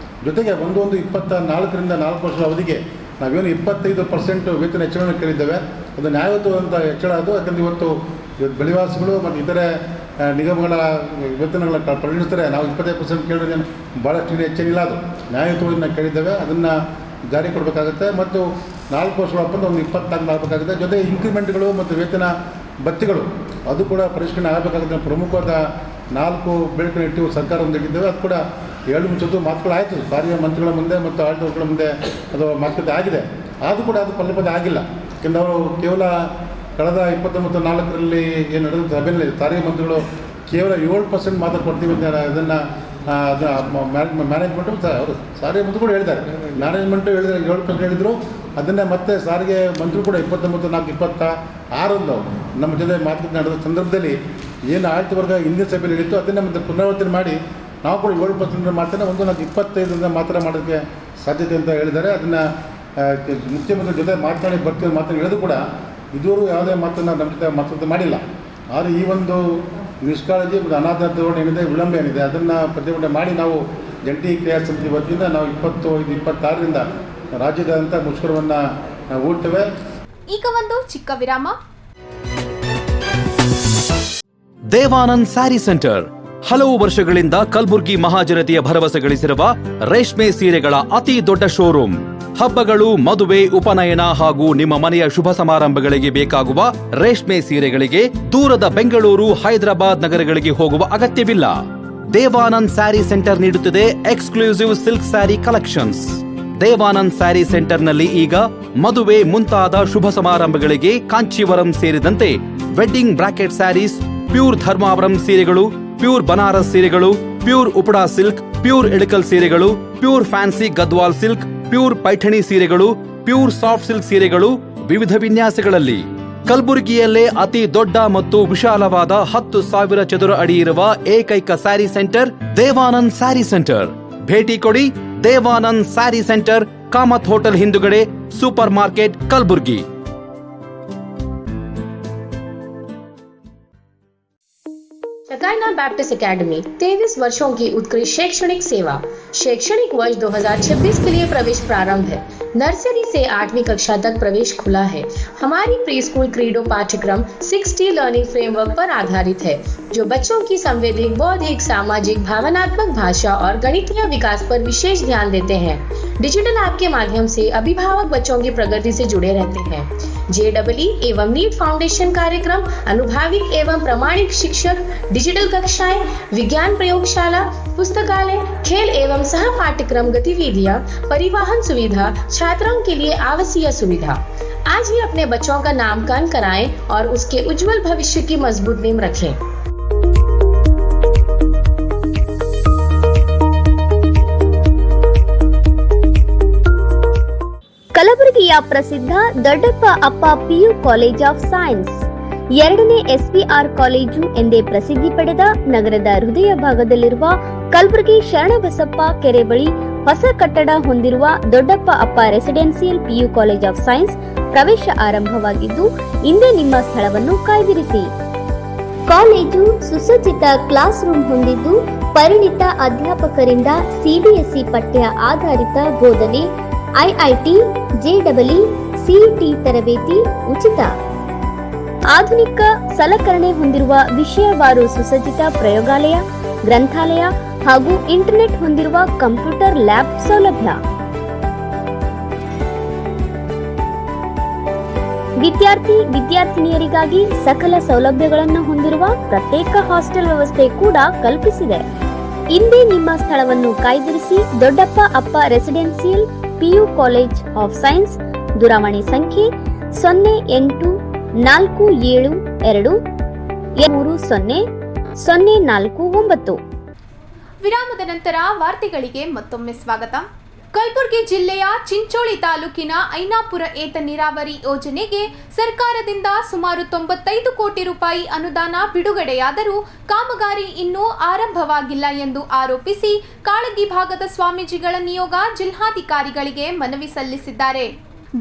ಜೊತೆಗೆ 1/1/24ರಿಂದ 4 ವರ್ಷದ ಅವಧಿಗೆ ನಾವೇನು 25% ವೇತನ ಹೆಚ್ಚಳವನ್ನು ಕೇಳಿದ್ದೇವೆ. ಅದು ನ್ಯಾಯಯುತವಾದಂಥ ಹೆಚ್ಚಳ ಅದು. ಯಾಕಂದರೆ ಇವತ್ತು ಬೆಳೆವಾಸಿಗಳು ಮತ್ತು ಇತರೆ ನಿಗಮಗಳ ವೇತನಗಳ ಪರಿಗಣಿಸ್ತಾರೆ. ನಾವು 25% ಕೇಳಿದ್ರೆ ಭಾಳಷ್ಟು ಹೆಚ್ಚೇನಿಲ್ಲ, ಅದು ನ್ಯಾಯಯುತವಾಗಿ ಕೇಳಿದ್ದೇವೆ. ಅದನ್ನು ಜಾರಿ ಕೊಡಬೇಕಾಗುತ್ತೆ. ಮತ್ತು 4 ವರ್ಷಗಳ ಒಪ್ಪಂದ 24 ಆಗಬೇಕಾಗುತ್ತೆ. ಜೊತೆಗೆ ಇಂಕ್ರಿಮೆಂಟ್ಗಳು ಮತ್ತು ವೇತನ ಭತ್ಯೆಗಳು ಅದು ಕೂಡ ಪರಿಷ್ಕರಣೆ ಆಗಬೇಕಾಗುತ್ತೆ. ಪ್ರಮುಖವಾದ 4 ಬೇಡಿಕೆ ಇಟ್ಟು ಸರ್ಕಾರ ಮುಂದೆ ಇಟ್ಟಿದ್ದೇವೆ. ಅದು ಕೂಡ 2-3 ಮಾತುಗಳಾಯಿತು ಸಾರಿಗೆ ಮಂತ್ರಿಗಳ ಮುಂದೆ ಮತ್ತು ಆಡಳಿತಗಳ ಮುಂದೆ, ಅದು ಮಾತುಕತೆ ಆಗಿದೆ. ಆದರೂ ಕೂಡ ಅದು ಫಲಪ್ರದ ಆಗಿಲ್ಲ. ಯಾಕೆಂದರೆ ಅವರು ಕೇವಲ ಕಳೆದ 29/4ರಲ್ಲಿ ಏನು ನಡೆದ ಸಭೆಯಲ್ಲಿ ಸಾರಿಗೆ ಮಂತ್ರಿಗಳು ಕೇವಲ 7% ಮಾತ್ರ ಕೊಡ್ತೀವಿ ಅಂತ ಇದನ್ನು ಮ್ಯಾನೇಜ್ಮೆಂಟು ಅವರು ಸಾರಿಗೆ ಮಂತ್ರಿ ಕೂಡ ಹೇಳಿದ್ದಾರೆ. ಮ್ಯಾನೇಜ್ಮೆಂಟು ಹೇಳಿದರೆ 7% ಹೇಳಿದರು. ಅದನ್ನೇ ಮತ್ತೆ ಸಾರಿಗೆ ಮಂತ್ರಿ ಕೂಡ 29/4/26ರಂದು ನಮ್ಮ ಜೊತೆ ಮಾತುಕತೆ ನಡೆದ ಸಂದರ್ಭದಲ್ಲಿ ಏನು ಆಡಳಿತ ವರ್ಗ ಹಿಂದಿನ ಸಭೆಯಲ್ಲಿ ಹೇಳಿತ್ತು ಅದನ್ನೇ ಮತ್ತೆ ಪುನರಾವರ್ತನೆ ಮಾಡಿ ನಾವು ಕೂಡ 7% ಮಾತ್ರ 1/25ರಿಂದ ಮಾತ್ರ ಮಾಡೋಕ್ಕೆ ಸಾಧ್ಯತೆ ಅಂತ ಹೇಳಿದ್ದಾರೆ. ಅದನ್ನು ಮುಖ್ಯಮಂತ್ರಿ ಜೊತೆ ಬರ್ತೀವಿ ಮಾತನ್ನು ಹೇಳಿದ್ರು ಕೂಡ ಇದುವರೆಗೂ ಯಾವುದೇ ಮಾತನ್ನು ನಮ್ಮ ಜೊತೆ ಮಾತುಕತೆ ಮಾಡಿಲ್ಲ. ಆದರೆ ಈ ಒಂದು ನಿಷ್ಕಾಳಜಿ ಮತ್ತು ಅನಾಥ ಧೋರಣೆ ಏನಿದೆ, ವಿಳಂಬ ಏನಿದೆ, ಅದನ್ನು ಪ್ರತಿಭಟನೆ ಮಾಡಿ ನಾವು ಜಂಟಿ ಕ್ರಿಯಾ ಸಮಿತಿ ವತಿಯಿಂದ ನಾವು 25-26ರಿಂದ ರಾಜ್ಯದಾದ್ಯಂತ ಮುಷ್ಕರವನ್ನು ಹೂಡ್ತೇವೆ. ಈಗ ಒಂದು ಚಿಕ್ಕ ವಿರಾಮ. ದೇವಾನಂದ್ ಸ್ಯಾರಿ ಸೆಂಟರ್ ಹಲವು ವರ್ಷಗಳಿಂದ ಕಲಬುರ್ಗಿ ಮಹಾಜನತೆಯ ಭರವಸೆ ಗಳಿಸಿರುವ ರೇಷ್ಮೆ ಸೀರೆಗಳ ಅತಿ ದೊಡ್ಡ ಶೋರೂಮ್. ಹಬ್ಬಗಳು, ಮದುವೆ, ಉಪನಯನ ಹಾಗೂ ನಿಮ್ಮ ಮನೆಯ ಶುಭ ಸಮಾರಂಭಗಳಿಗೆ ಬೇಕಾಗುವ ರೇಷ್ಮೆ ಸೀರೆಗಳಿಗೆ ದೂರದ ಬೆಂಗಳೂರು, ಹೈದರಾಬಾದ್ ನಗರಗಳಿಗೆ ಹೋಗುವ ಅಗತ್ಯವಿಲ್ಲ. ದೇವಾನಂದ್ ಸ್ಯಾರಿ ಸೆಂಟರ್ ನೀಡುತ್ತಿದೆ exclusive silk saree collections. Devanand saree ಸೆಂಟರ್ನಲ್ಲಿ ಈಗ ಮದುವೆ ಮುಂತಾದ ಶುಭ ಸಮಾರಂಭಗಳಿಗೆ ಕಾಂಚೀವರಂ ಸೇರಿದಂತೆ wedding brocade sarees, pure Dharmavaram ಸೀರೆಗಳು, ಪ್ಯೂರ್ ಬನಾರಸ್ ಸೀರೆಗಳು, pure Uppada silk, pure Ilkal ಸೀರೆಗಳು, pure fancy Gadwal silk, pure Paithani ಸೀರೆಗಳು, ಪ್ಯೂರ್ ಸಾಫ್ಟ್ ಸಿಲ್ಕ್ ಸೀರೆಗಳು ವಿವಿಧ ವಿನ್ಯಾಸಗಳಲ್ಲಿ. ಕಲಬುರಗಿಯಲ್ಲೇ ಅತಿ ದೊಡ್ಡ ಮತ್ತು ವಿಶಾಲವಾದ 10,000 ಚದುರ ಅಡಿ ಇರುವ ಏಕೈಕ ಸ್ಯಾರಿ ಸೆಂಟರ್ ದೇವಾನಂದ್ ಸ್ಯಾರಿ ಸೆಂಟರ್. ಭೇಟಿ ಕೊಡಿ. ದೇವಾನಂದ್ ಸ್ಯಾರಿ ಸೆಂಟರ್, ಕಾಮತ್ ಹೋಟೆಲ್ ಹಿಂದುಗಡೆ, super market, Kalaburagi. Shekinah Baptist Academy 23 वर्षों की उत्कृष्ट शैक्षणिक सेवा। शैक्षणिक वर्ष 2026 के लिए प्रवेश प्रारंभ है। नर्सरी से 8वीं कक्षा तक प्रवेश खुला है। हमारी प्री स्कूल क्रीडो पाठ्यक्रम 6T लर्निंग फ्रेमवर्क पर आधारित है, जो बच्चों की संवैधिक, बौद्धिक, सामाजिक, भावनात्मक, भाषा और गणितीय विकास पर विशेष ध्यान देते हैं। डिजिटल ऐप के माध्यम से अभिभावक बच्चों की प्रगति से जुड़े रहते हैं। JEE एवं नीट फाउंडेशन कार्यक्रम, अनुभाविक एवं प्रमाणिक शिक्षक, डिजिटल कक्षाएं, विज्ञान प्रयोगशाला, पुस्तकालय, खेल एवं सह पाठ्यक्रम गतिविधियां, परिवहन सुविधा, छात्रों के लिए आवासीय सुविधा। आज ही अपने बच्चों का नामकरण कराएं और उसके उज्जवल भविष्य की मजबूत नींव रखें। ಕಲಬುರಗಿಯ ಪ್ರಸಿದ್ಧ ದೊಡ್ಡಪ್ಪ ಅಪ್ಪ ಪಿಯು ಕಾಲೇಜ್ ಆಫ್ ಸೈನ್ಸ್, 2ನೇ SPR ಕಾಲೇಜು ಎಂದೇ ಪ್ರಸಿದ್ಧಿ ಪಡೆದ ನಗರದ ಹೃದಯ ಭಾಗದಲ್ಲಿರುವ ಕಲಬುರಗಿ ಶರಣಬಸಪ್ಪ ಕೆರೆ ಬಳಿ ಹೊಸ ಕಟ್ಟಡ ಹೊಂದಿರುವ ದೊಡ್ಡಪ್ಪ ಅಪ್ಪ residential PU college of science ಪ್ರವೇಶ ಆರಂಭವಾಗಿದ್ದು, ಇಂದೇ ನಿಮ್ಮ ಸ್ಥಳವನ್ನು ಕಾಯ್ದಿರಿಸಿ. ಕಾಲೇಜು ಸುಸಜ್ಜಿತ ಕ್ಲಾಸ್ ರೂಮ್ ಹೊಂದಿದ್ದು, ಪರಿಣಿತ ಅಧ್ಯಾಪಕರಿಂದ CBSE ಪಠ್ಯ ಆಧಾರಿತ ಬೋಧನೆ, IIT, JEE, CET ತರಬೇತಿ ಉಚಿತ. ಆಧುನಿಕ ಸಲಕರಣೆ ಹೊಂದಿರುವ ವಿಷಯವಾರು ಸುಸಜ್ಜಿತ ಪ್ರಯೋಗಾಲಯ, ಗ್ರಂಥಾಲಯ ಹಾಗೂ ಇಂಟರ್ನೆಟ್ ಹೊಂದಿರುವ ಕಂಪ್ಯೂಟರ್ ಲ್ಯಾಬ್ ಸೌಲಭ್ಯ. ವಿದ್ಯಾರ್ಥಿನಿಯರಿಗಾಗಿ ಸಕಲ ಸೌಲಭ್ಯಗಳನ್ನು ಹೊಂದಿರುವ ಪ್ರತ್ಯೇಕ ಹಾಸ್ಟೆಲ್ ವ್ಯವಸ್ಥೆ ಕೂಡ ಕಲ್ಪಿಸಿದೆ. ಇಂದೇ ನಿಮ್ಮ ಸ್ಥಳವನ್ನು ಕಾಯ್ದಿರಿಸಿ ದೊಡ್ಡಪ್ಪ ಅಪ್ಪ residential PU college of science. ದೂರವಾಣಿ ಸಂಖ್ಯೆ 0842300449. ವಿರಾಮದ ನಂತರ ವಾರ್ತೆಗಳಿಗೆ ಮತ್ತೊಮ್ಮೆ ಸ್ವಾಗತ. ಕಲಬುರಗಿ ಜಿಲ್ಲೆಯ ಚಿಂಚೋಳಿ ತಾಲೂಕಿನ ಐನಾಪುರ ಏತ ನೀರಾವರಿ ಯೋಜನೆಗೆ ಸರ್ಕಾರದಿಂದ ಸುಮಾರು 95 ಕೋಟಿ ರೂಪಾಯಿ ಅನುದಾನ ಬಿಡುಗಡೆಯಾದರೂ ಕಾಮಗಾರಿ ಇನ್ನೂ ಆರಂಭವಾಗಿಲ್ಲ ಎಂದು ಆರೋಪಿಸಿ ಕಾಳಗಿ ಭಾಗದ ಸ್ವಾಮೀಜಿಗಳ ನಿಯೋಗ ಜಿಲ್ಲಾಧಿಕಾರಿಗಳಿಗೆ ಮನವಿ ಸಲ್ಲಿಸಿದ್ದಾರೆ.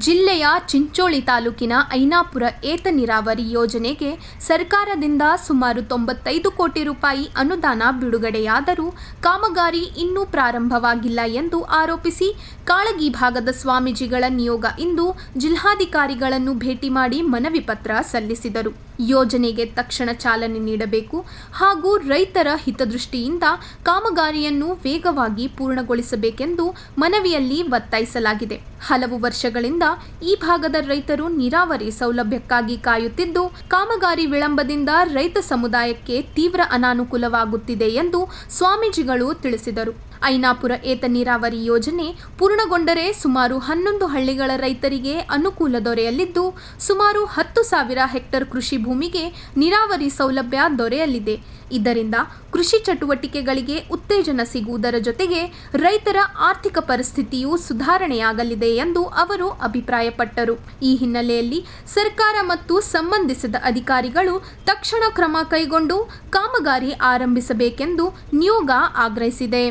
ಜಿಲ್ಲೆಯ ಚಿಂಚೋಳಿ ತಾಲೂಕಿನ ಐನಾಪುರ ಏತ ನೀರಾವರಿ ಯೋಜನೆಗೆ ಸರ್ಕಾರದಿಂದ ಸುಮಾರು 95 ಕೋಟಿ ರೂಪಾಯಿ ಅನುದಾನ ಬಿಡುಗಡೆಯಾದರೂ ಕಾಮಗಾರಿ ಇನ್ನೂ ಪ್ರಾರಂಭವಾಗಿಲ್ಲ ಎಂದು ಆರೋಪಿಸಿ ಕಾಳಗಿ ಭಾಗದ ಸ್ವಾಮೀಜಿಗಳ ನಿಯೋಗ ಇಂದು ಜಿಲ್ಲಾಧಿಕಾರಿಗಳನ್ನು ಭೇಟಿ ಮಾಡಿ ಮನವಿ ಪತ್ರ ಸಲ್ಲಿಸಿದರು. ಯೋಜನೆಗೆ ತಕ್ಷಣ ಚಾಲನೆ ನೀಡಬೇಕು ಹಾಗೂ ರೈತರ ಹಿತದೃಷ್ಟಿಯಿಂದ ಕಾಮಗಾರಿಯನ್ನು ವೇಗವಾಗಿ ಪೂರ್ಣಗೊಳಿಸಬೇಕೆಂದು ಮನವಿಯಲ್ಲಿ ಒತ್ತಾಯಿಸಲಾಗಿದೆ. ಹಲವು ವರ್ಷಗಳಿಂದ ಈ ಭಾಗದ ರೈತರು ನೀರಾವರಿ ಸೌಲಭ್ಯಕ್ಕಾಗಿ ಕಾಯುತ್ತಿದ್ದು ಕಾಮಗಾರಿ ವಿಳಂಬದಿಂದ ರೈತ ಸಮುದಾಯಕ್ಕೆ ತೀವ್ರ ಅನಾನುಕೂಲವಾಗುತ್ತಿದೆ ಎಂದು ಸ್ವಾಮೀಜಿಗಳು ತಿಳಿಸಿದರು. ಐನಾಪುರ ಏತ ನೀರಾವರಿ ಯೋಜನೆ ಪೂರ್ಣಗೊಂಡರೆ ಸುಮಾರು 11 ಹಳ್ಳಿಗಳ ರೈತರಿಗೆ ಅನುಕೂಲ ದೊರೆಯಲಿದ್ದು ಸುಮಾರು 10,000 ಹೆಕ್ಟರ್ ಕೃಷಿ ಭೂಮಿಗೆ ನೀರಾವರಿ ಸೌಲಭ್ಯ ದೊರೆಯಲಿದೆ. ಇದರಿಂದ ಕೃಷಿ ಚಟುವಟಿಕೆಗಳಿಗೆ ಉತ್ತೇಜನ ಸಿಗುವುದರ ಜೊತೆಗೆ ರೈತರ ಆರ್ಥಿಕ ಪರಿಸ್ಥಿತಿಯು ಸುಧಾರಣೆಯಾಗಲಿದೆ ಎಂದು ಅವರು ಅಭಿಪ್ರಾಯಪಟ್ಟರು. ಈ ಹಿನ್ನೆಲೆಯಲ್ಲಿ ಸರ್ಕಾರ ಮತ್ತು ಸಂಬಂಧಿಸಿದ ಅಧಿಕಾರಿಗಳು ತಕ್ಷಣ ಕ್ರಮ ಕೈಗೊಂಡು ಕಾಮಗಾರಿ ಆರಂಭಿಸಬೇಕೆಂದು ನಿಯೋಗ ಆಗ್ರಹಿಸಿದೆ.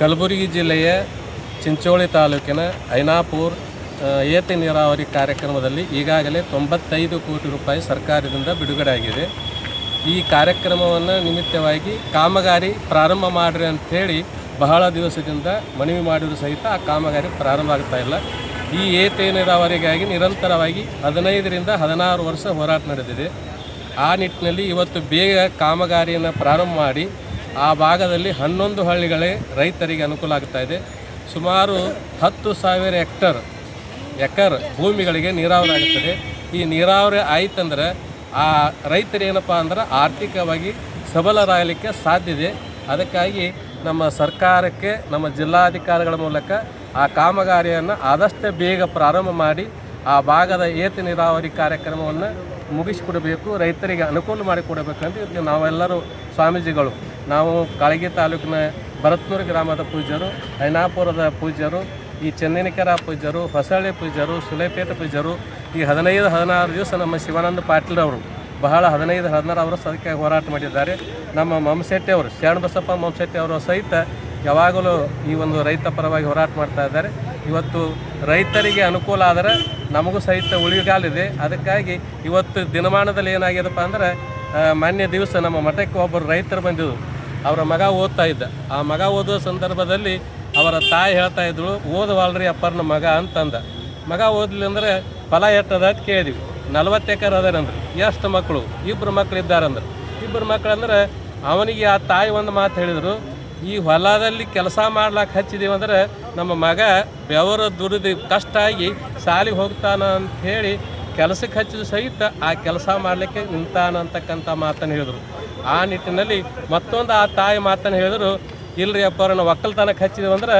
ಕಲಬುರಗಿ ಜಿಲ್ಲೆಯ ಚಿಂಚೋಳಿ ತಾಲೂಕಿನ ಐನಾಪುರ ಏತ ನೀರಾವರಿ ಕಾರ್ಯಕ್ರಮದಲ್ಲಿ ಈಗಾಗಲೇ 95 ಕೋಟಿ ರೂಪಾಯಿ ಸರ್ಕಾರದಿಂದ ಬಿಡುಗಡೆಯಾಗಿದೆ. ಈ ಕಾರ್ಯಕ್ರಮವನ್ನು ನಿಮಿತ್ತವಾಗಿ ಕಾಮಗಾರಿ ಪ್ರಾರಂಭ ಮಾಡಿರಿ ಅಂಥೇಳಿ ಬಹಳ ದಿವಸದಿಂದ ಮನವಿ ಮಾಡಿದರೂ ಸಹಿತ ಆ ಕಾಮಗಾರಿ ಪ್ರಾರಂಭ ಆಗ್ತಾ ಇಲ್ಲ. ಈ ಏತ ನೀರಾವರಿಗಾಗಿ ನಿರಂತರವಾಗಿ 15ರಿಂದ 16 ವರ್ಷ ಹೋರಾಟ ನಡೆದಿದೆ. ಆ ನಿಟ್ಟಿನಲ್ಲಿ ಇವತ್ತು ಬೇಗ ಕಾಮಗಾರಿಯನ್ನು ಪ್ರಾರಂಭ ಮಾಡಿ ಆ ಭಾಗದಲ್ಲಿ 11 ಹಳ್ಳಿಗಳೇ ರೈತರಿಗೆ ಅನುಕೂಲ ಆಗ್ತಾ ಇದೆ. ಸುಮಾರು 10,000 ಎಕರ್ ಭೂಮಿಗಳಿಗೆ ನೀರಾವರಿ ಆಗುತ್ತದೆ. ಈ ನೀರಾವರಿ ಆಯ್ತಂದ್ರೆ ಆ ರೈತರೇನಪ್ಪ ಅಂದ್ರೆ ಆರ್ಥಿಕವಾಗಿ ಸಬಲರಾಗಲಿಕ್ಕೆ ಸಾಧ್ಯತೆ. ಅದಕ್ಕಾಗಿ ನಮ್ಮ ಸರ್ಕಾರಕ್ಕೆ ನಮ್ಮ ಜಿಲ್ಲಾಧಿಕಾರಿಗಳ ಮೂಲಕ ಆ ಕಾಮಗಾರಿಯನ್ನು ಆದಷ್ಟು ಬೇಗ ಪ್ರಾರಂಭ ಮಾಡಿ ಆ ಭಾಗದ ಏತ ನೀರಾವರಿ ಕಾರ್ಯಕ್ರಮವನ್ನು ಮುಗಿಸಿಕೊಡಬೇಕು, ರೈತರಿಗೆ ಅನುಕೂಲ ಮಾಡಿಕೊಡಬೇಕಂತ ನಾವೆಲ್ಲರೂ ಸ್ವಾಮೀಜಿಗಳು, ನಾವು ಕಾಳಗಿ ತಾಲೂಕಿನ ಭರತ್ನೂರು ಗ್ರಾಮದ ಪೂಜ್ಯರು, ಐನಾಪುರದ ಪೂಜ್ಯರು, ಈ ಚಂದನಿಕೆರ ಪೂಜ್ಯರು, ಹೊಸಳ್ಳಿ ಪೂಜ್ಯರು, ಸುಲೇಪೇಟ ಪೂಜ್ಯರು, ಈ 15-16 ದಿವಸ ನಮ್ಮ ಶಿವಾನಂದ ಪಾಟೀಲ್ ಅವರು ಬಹಳ 15-16 ವರ್ಷ ಅದಕ್ಕೆ ಹೋರಾಟ ಮಾಡಿದ್ದಾರೆ. ನಮ್ಮ ಮಮಶೆಟ್ಟಿ ಅವರು, ಶರಣಬಸಪ್ಪ ಮಮಶೆಟ್ಟಿ ಅವರು ಸಹಿತ ಯಾವಾಗಲೂ ಈ ಒಂದು ರೈತ ಪರವಾಗಿ ಹೋರಾಟ ಮಾಡ್ತಾ ಇದ್ದಾರೆ. ಇವತ್ತು ರೈತರಿಗೆ ಅನುಕೂಲ ಆದರೆ ನಮಗೂ ಸಹಿತ ಉಳಿಗಾಲಿದೆ. ಅದಕ್ಕಾಗಿ ಇವತ್ತು ದಿನಮಾನದಲ್ಲಿ ಏನಾಗ್ಯದಪ್ಪ ಅಂದರೆ ಮಾನ್ಯ ದಿವಸ ನಮ್ಮ ಮಠಕ್ಕೆ ಒಬ್ಬರು ರೈತರು ಬಂದಿದ್ದು, ಅವರ ಮಗ ಓದ್ತಾ ಇದ್ದ. ಆ ಮಗ ಓದುವ ಸಂದರ್ಭದಲ್ಲಿ ಅವರ ತಾಯಿ ಹೇಳ್ತಾ ಇದ್ಳು, ಓದವಲ್ರಿ ಅಪ್ಪರ್ನ ಮಗ ಅಂತಂದ. ಮಗ ಓದಲಿ ಅಂದರೆ ಫಲ ಎಟ್ಟದ ಅಂತ ಕೇಳಿದ್ವಿ. 40 ಎಕರೆ ಅದಾರಂದ್ರೆ. ಎಷ್ಟು ಮಕ್ಕಳು? 2 ಮಕ್ಕಳು ಇದ್ದಾರಂದ್ರೆ. 2 ಮಕ್ಕಳಂದ್ರೆ ಅವನಿಗೆ ಆ ತಾಯಿ ಒಂದು ಮಾತು ಹೇಳಿದರು, ಈ ಹೊಲದಲ್ಲಿ ಕೆಲಸ ಮಾಡ್ಲಿಕ್ಕೆ ಹಚ್ಚಿದೀವಿ ಅಂದರೆ ನಮ್ಮ ಮಗ ಬೆವರು ದುಡಿದು ಕಷ್ಟ ಆಗಿ ಸಾಲಿಗೆ ಹೋಗ್ತಾನ ಅಂತ ಹೇಳಿ ಕೆಲಸಕ್ಕೆ ಹಚ್ಚಿದ ಸಹಿತ ಆ ಕೆಲಸ ಮಾಡಲಿಕ್ಕೆ ನಿಂತಾನ ಅಂತಕ್ಕಂಥ ಮಾತನ್ನು ಹೇಳಿದರು. ಆ ನಿಟ್ಟಿನಲ್ಲಿ ಮತ್ತೊಂದು ಆ ತಾಯಿ ಮಾತನ್ನು ಹೇಳಿದರು, ಇಲ್ಲರಿ ಅಪ್ಪರನ್ನ ಒಕ್ಕಲ್ತನಕ್ಕೆ ಹಚ್ಚಿದೀವಿ ಅಂದ್ರೆ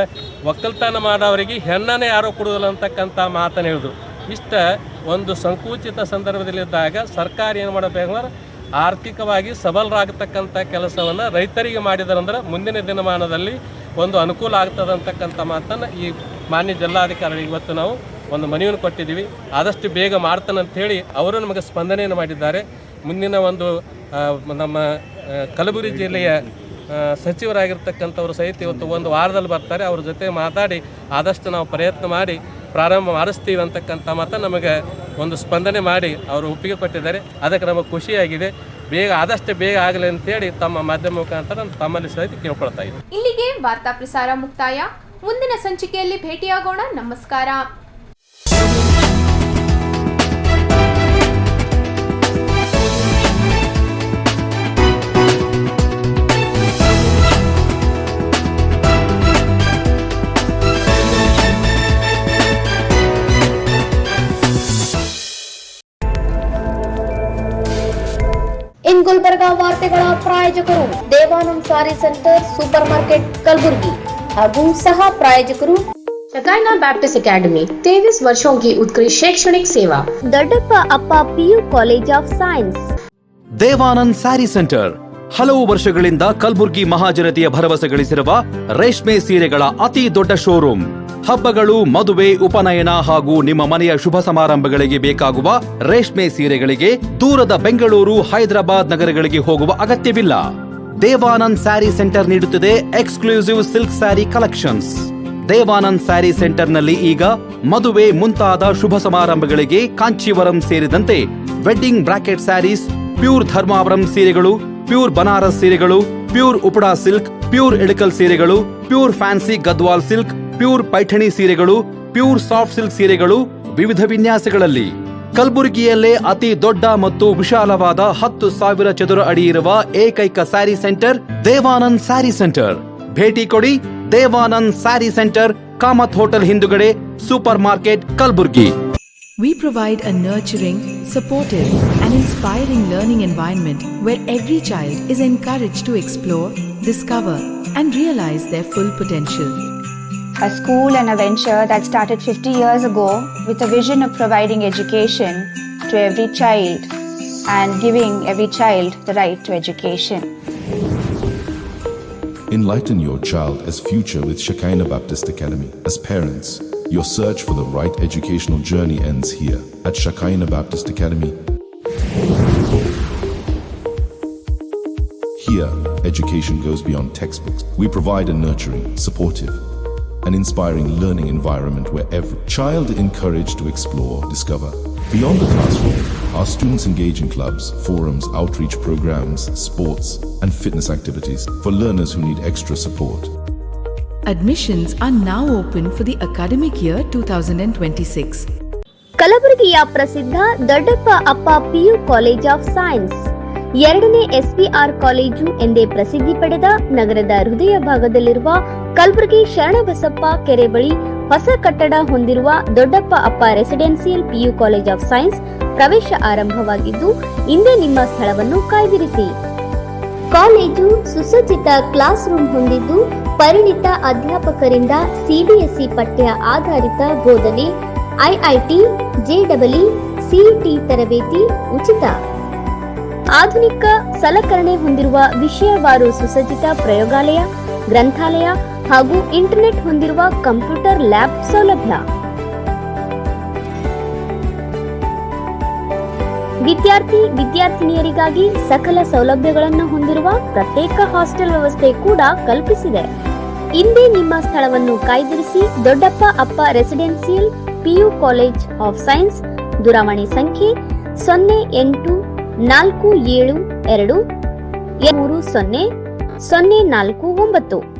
ಒಕ್ಕಲ್ತನ ಮಾಡೋವರಿಗೆ ಹೆಣ್ಣನೇ ಯಾರೋ ಕೊಡೋದಿಲ್ಲ ಅಂತಕ್ಕಂಥ ಮಾತನ್ನು ಹೇಳಿದ್ರು. ಇಷ್ಟ ಒಂದು ಸಂಕುಚಿತ ಸಂದರ್ಭದಲ್ಲಿದ್ದಾಗ ಸರ್ಕಾರ ಏನು ಮಾಡಬೇಕಂದ್ರೆ ಆರ್ಥಿಕವಾಗಿ ಸಬಲರಾಗತಕ್ಕಂಥ ಕೆಲಸವನ್ನು ರೈತರಿಗೆ ಮಾಡಿದರಂದ್ರೆ ಮುಂದಿನ ದಿನಮಾನದಲ್ಲಿ ಒಂದು ಅನುಕೂಲ ಆಗ್ತದೆ ಅಂತಕ್ಕಂಥ ಮಾತನ್ನು ಈ ಮಾನ್ಯ ಜಿಲ್ಲಾಧಿಕಾರಿಗಳಿಗೆ ಇವತ್ತು ನಾವು ಒಂದು ಮನವಿಯನ್ನು ಕೊಟ್ಟಿದ್ದೀವಿ. ಆದಷ್ಟು ಬೇಗ ಮಾಡ್ತಾನಂಥೇಳಿ ಅವರು ನಮಗೆ ಸ್ಪಂದನೆಯನ್ನು ಮಾಡಿದ್ದಾರೆ. ಮುಂದಿನ ಒಂದು ನಮ್ಮ ಕಲಬುರಗಿ ಜಿಲ್ಲೆಯ ಸಚಿವರಾಗಿರ್ತಕ್ಕಂಥವ್ರು ಸಹಿತ ಇವತ್ತು ಒಂದು ವಾರದಲ್ಲಿ ಬರ್ತಾರೆ. ಅವ್ರ ಜೊತೆ ಮಾತಾಡಿ ಆದಷ್ಟು ನಾವು ಪ್ರಯತ್ನ ಮಾಡಿ ಪ್ರಾರಂಭ ಮಾಡಿಸ್ತೀವಿ ಅಂತಕ್ಕಂಥ ಮಾತನ್ನು ನಮಗೆ ಒಂದು ಸ್ಪಂದನೆ ಮಾಡಿ ಅವರು ಒಪ್ಪಿಗೆ ಕೊಟ್ಟಿದ್ದಾರೆ. ಅದಕ್ಕೆ ನಮಗೆ ಖುಷಿಯಾಗಿದೆ. ಬೇಗ ಆದಷ್ಟು ಬೇಗ ಆಗಲಿ ಅಂತೇಳಿ ತಮ್ಮ ಮಾಧ್ಯಮ ಮುಖಾಂತರ ತಮ್ಮಲ್ಲಿ ಸಹಿತ ಕೇಳ್ಕೊಳ್ತಾ ಇದ್ದೀವಿ. ಇಲ್ಲಿಗೆ ವಾರ್ತಾ ಪ್ರಸಾರ ಮುಕ್ತಾಯ. ಮುಂದಿನ ಸಂಚಿಕೆಯಲ್ಲಿ ಭೇಟಿಯಾಗೋಣ. ನಮಸ್ಕಾರ. ಗುಲ್ಬರ್ಗಾ ವಾರ್ತೆಗಳ ಪ್ರಾಯೋಜಕರು ದೇವಾನಂದ್ ಸಾರಿ ಸೆಂಟರ್ ಸೂಪರ್ ಮಾರ್ಕೆಟ್ ಕಲಬುರ್ಗಿ ಹಾಗೂ सह प्रायोजकರು शकाइना बैप्टिस्ट अकेडमी 23 वर्षों की उत्कृष्ट शैक्षणिक सेवा ದೊಡ್ಡಪ್ಪ ಅಪ್ಪ PU college of science Devanand sari centre ಹಲವು ವರ್ಷಗಳಿಂದ ಕಲಬುರ್ಗಿ ಮಹಾಜನತೆಯ ಭರವಸೆ ಗಳಿಸಿರುವ ರೇಷ್ಮೆ ಸೀರೆಗಳ ಅತಿ ದೊಡ್ಡ ಶೋರೂಮ್. ಹಬ್ಬಗಳು, ಮದುವೆ, ಉಪನಯನ ಹಾಗೂ ನಿಮ್ಮ ಮನೆಯ ಶುಭ ಸಮಾರಂಭಗಳಿಗೆ ಬೇಕಾಗುವ ರೇಷ್ಮೆ ಸೀರೆಗಳಿಗೆ ದೂರದ ಬೆಂಗಳೂರು, ಹೈದರಾಬಾದ್ ನಗರಗಳಿಗೆ ಹೋಗುವ ಅಗತ್ಯವಿಲ್ಲ. ದೇವಾನಂದ್ ಸ್ಯಾರಿ ಸೆಂಟರ್ ನೀಡುತ್ತಿದೆ exclusive silk saree collections. Devanand saree ಸೆಂಟರ್ನಲ್ಲಿ ಈಗ ಮದುವೆ ಮುಂತಾದ ಶುಭ ಸಮಾರಂಭಗಳಿಗೆ ಕಾಂಚೀವರಂ ಸೇರಿದಂತೆ wedding brocade sarees, pure Dharmavaram ಸೀರೆಗಳು, ಪ್ಯೂರ್ ಬನಾರಸ್ ಸೀರೆಗಳು, pure Uppada silk, pure Ilkal ಸೀರೆಗಳು, pure fancy Gadwal silk, pure Paithani ಸೀರೆಗಳು, ಪ್ಯೂರ್ ಸಾಫ್ಟ್ ಸಿಲ್ಕ್ ಸೀರೆಗಳು ವಿವಿಧ ವಿನ್ಯಾಸಗಳಲ್ಲಿ. ಕಲಬುರಗಿಯಲ್ಲೇ ಅತಿ ದೊಡ್ಡ ಮತ್ತು ವಿಶಾಲವಾದ 10,000 ಚದುರ ಅಡಿ ಇರುವ ಏಕೈಕ ಸ್ಯಾರಿ ಸೆಂಟರ್ ದೇವಾನಂದ್ ಸ್ಯಾರಿ ಸೆಂಟರ್. ಭೇಟಿ ಕೊಡಿ. ದೇವಾನಂದ್ ಸ್ಯಾರಿ ಸೆಂಟರ್, ಕಾಮತ್ ಹೋಟೆಲ್ ಹಿಂದುಗಡೆ, super market, Kalaburagi. We provide a nurturing, supportive, and inspiring learning environment where every child is encouraged to explore, discover, and realize their full potential. A school and a venture that started 50 years ago with a vision of providing education to every child and giving every child the right to education. Enlighten your child as future with Shekinah Baptist Academy. As parents, your search for the right educational journey ends here at Shekinah Baptist Academy. Here, education goes beyond textbooks. We provide a nurturing, supportive, and inspiring learning environment where every child is encouraged to explore, discover. Beyond the classroom, our students engage in clubs, forums, outreach programs, sports, and fitness activities for learners who need extra support. Admissions are now open for the academic year 2026. ಕಲಬುರಗಿಯ ಪ್ರಸಿದ್ಧ ದೊಡ್ಡಪ್ಪ ಅಪ್ಪ PU ಕಾಲೇಜ್ ಆಫ್ ಸೈನ್ಸ್, ಎರಡನೇ SPR ಕಾಲೇಜು ಎಂದೇ ಪ್ರಸಿದ್ಧಿ ಪಡೆದ ನಗರದ ಹೃದಯ ಭಾಗದಲ್ಲಿರುವ ಕಲಬುರಗಿ ಶರಣಬಸಪ್ಪ ಕೆರೆ ಬಳಿ ಹೊಸ ಕಟ್ಟಡ ಹೊಂದಿರುವ ದೊಡ್ಡಪ್ಪ ಅಪ್ಪ residential PU college of science ಪ್ರವೇಶ ಆರಂಭವಾಗಿದ್ದು, ಇಂದೇ ನಿಮ್ಮ ಸ್ಥಳವನ್ನು ಕಾಯ್ದಿರಿಸಿ. ಕಾಲೇಜು ಸುಸಜ್ಜಿತ ಕ್ಲಾಸ್ ರೂಮ್ ಹೊಂದಿದ್ದು, ಪರಿಣಿತ ಅಧ್ಯಾಪಕರಿಂದ CBSE ಪಠ್ಯ ಆಧಾರಿತ ಬೋಧನೆ, IIT, JEE, CET ತರಬೇತಿ ಉಚಿತ. ಆಧುನಿಕ ಸಲಕರಣೆ ಹೊಂದಿರುವ ವಿಷಯವಾರು ಸುಸಜ್ಜಿತ ಪ್ರಯೋಗಾಲಯ, ಗ್ರಂಥಾಲಯ ಹಾಗೂ ಇಂಟರ್ನೆಟ್ ಹೊಂದಿರುವ ಕಂಪ್ಯೂಟರ್ ಲ್ಯಾಬ್ ಸೌಲಭ್ಯ. ವಿದ್ಯಾರ್ಥಿನಿಯರಿಗಾಗಿ ಸಕಲ ಸೌಲಭ್ಯಗಳನ್ನು ಹೊಂದಿರುವ ಪ್ರತ್ಯೇಕ ಹಾಸ್ಟೆಲ್ ವ್ಯವಸ್ಥೆ ಕೂಡ ಕಲ್ಪಿಸಿದೆ. ಇಂದೇ ನಿಮ್ಮ ಸ್ಥಳವನ್ನು ಕಾಯ್ದಿರಿಸಿ. ದೊಡ್ಡಪ್ಪ ಅಪ್ಪ residential PU college of science. ದೂರವಾಣಿ ಸಂಖ್ಯೆ 0847230049.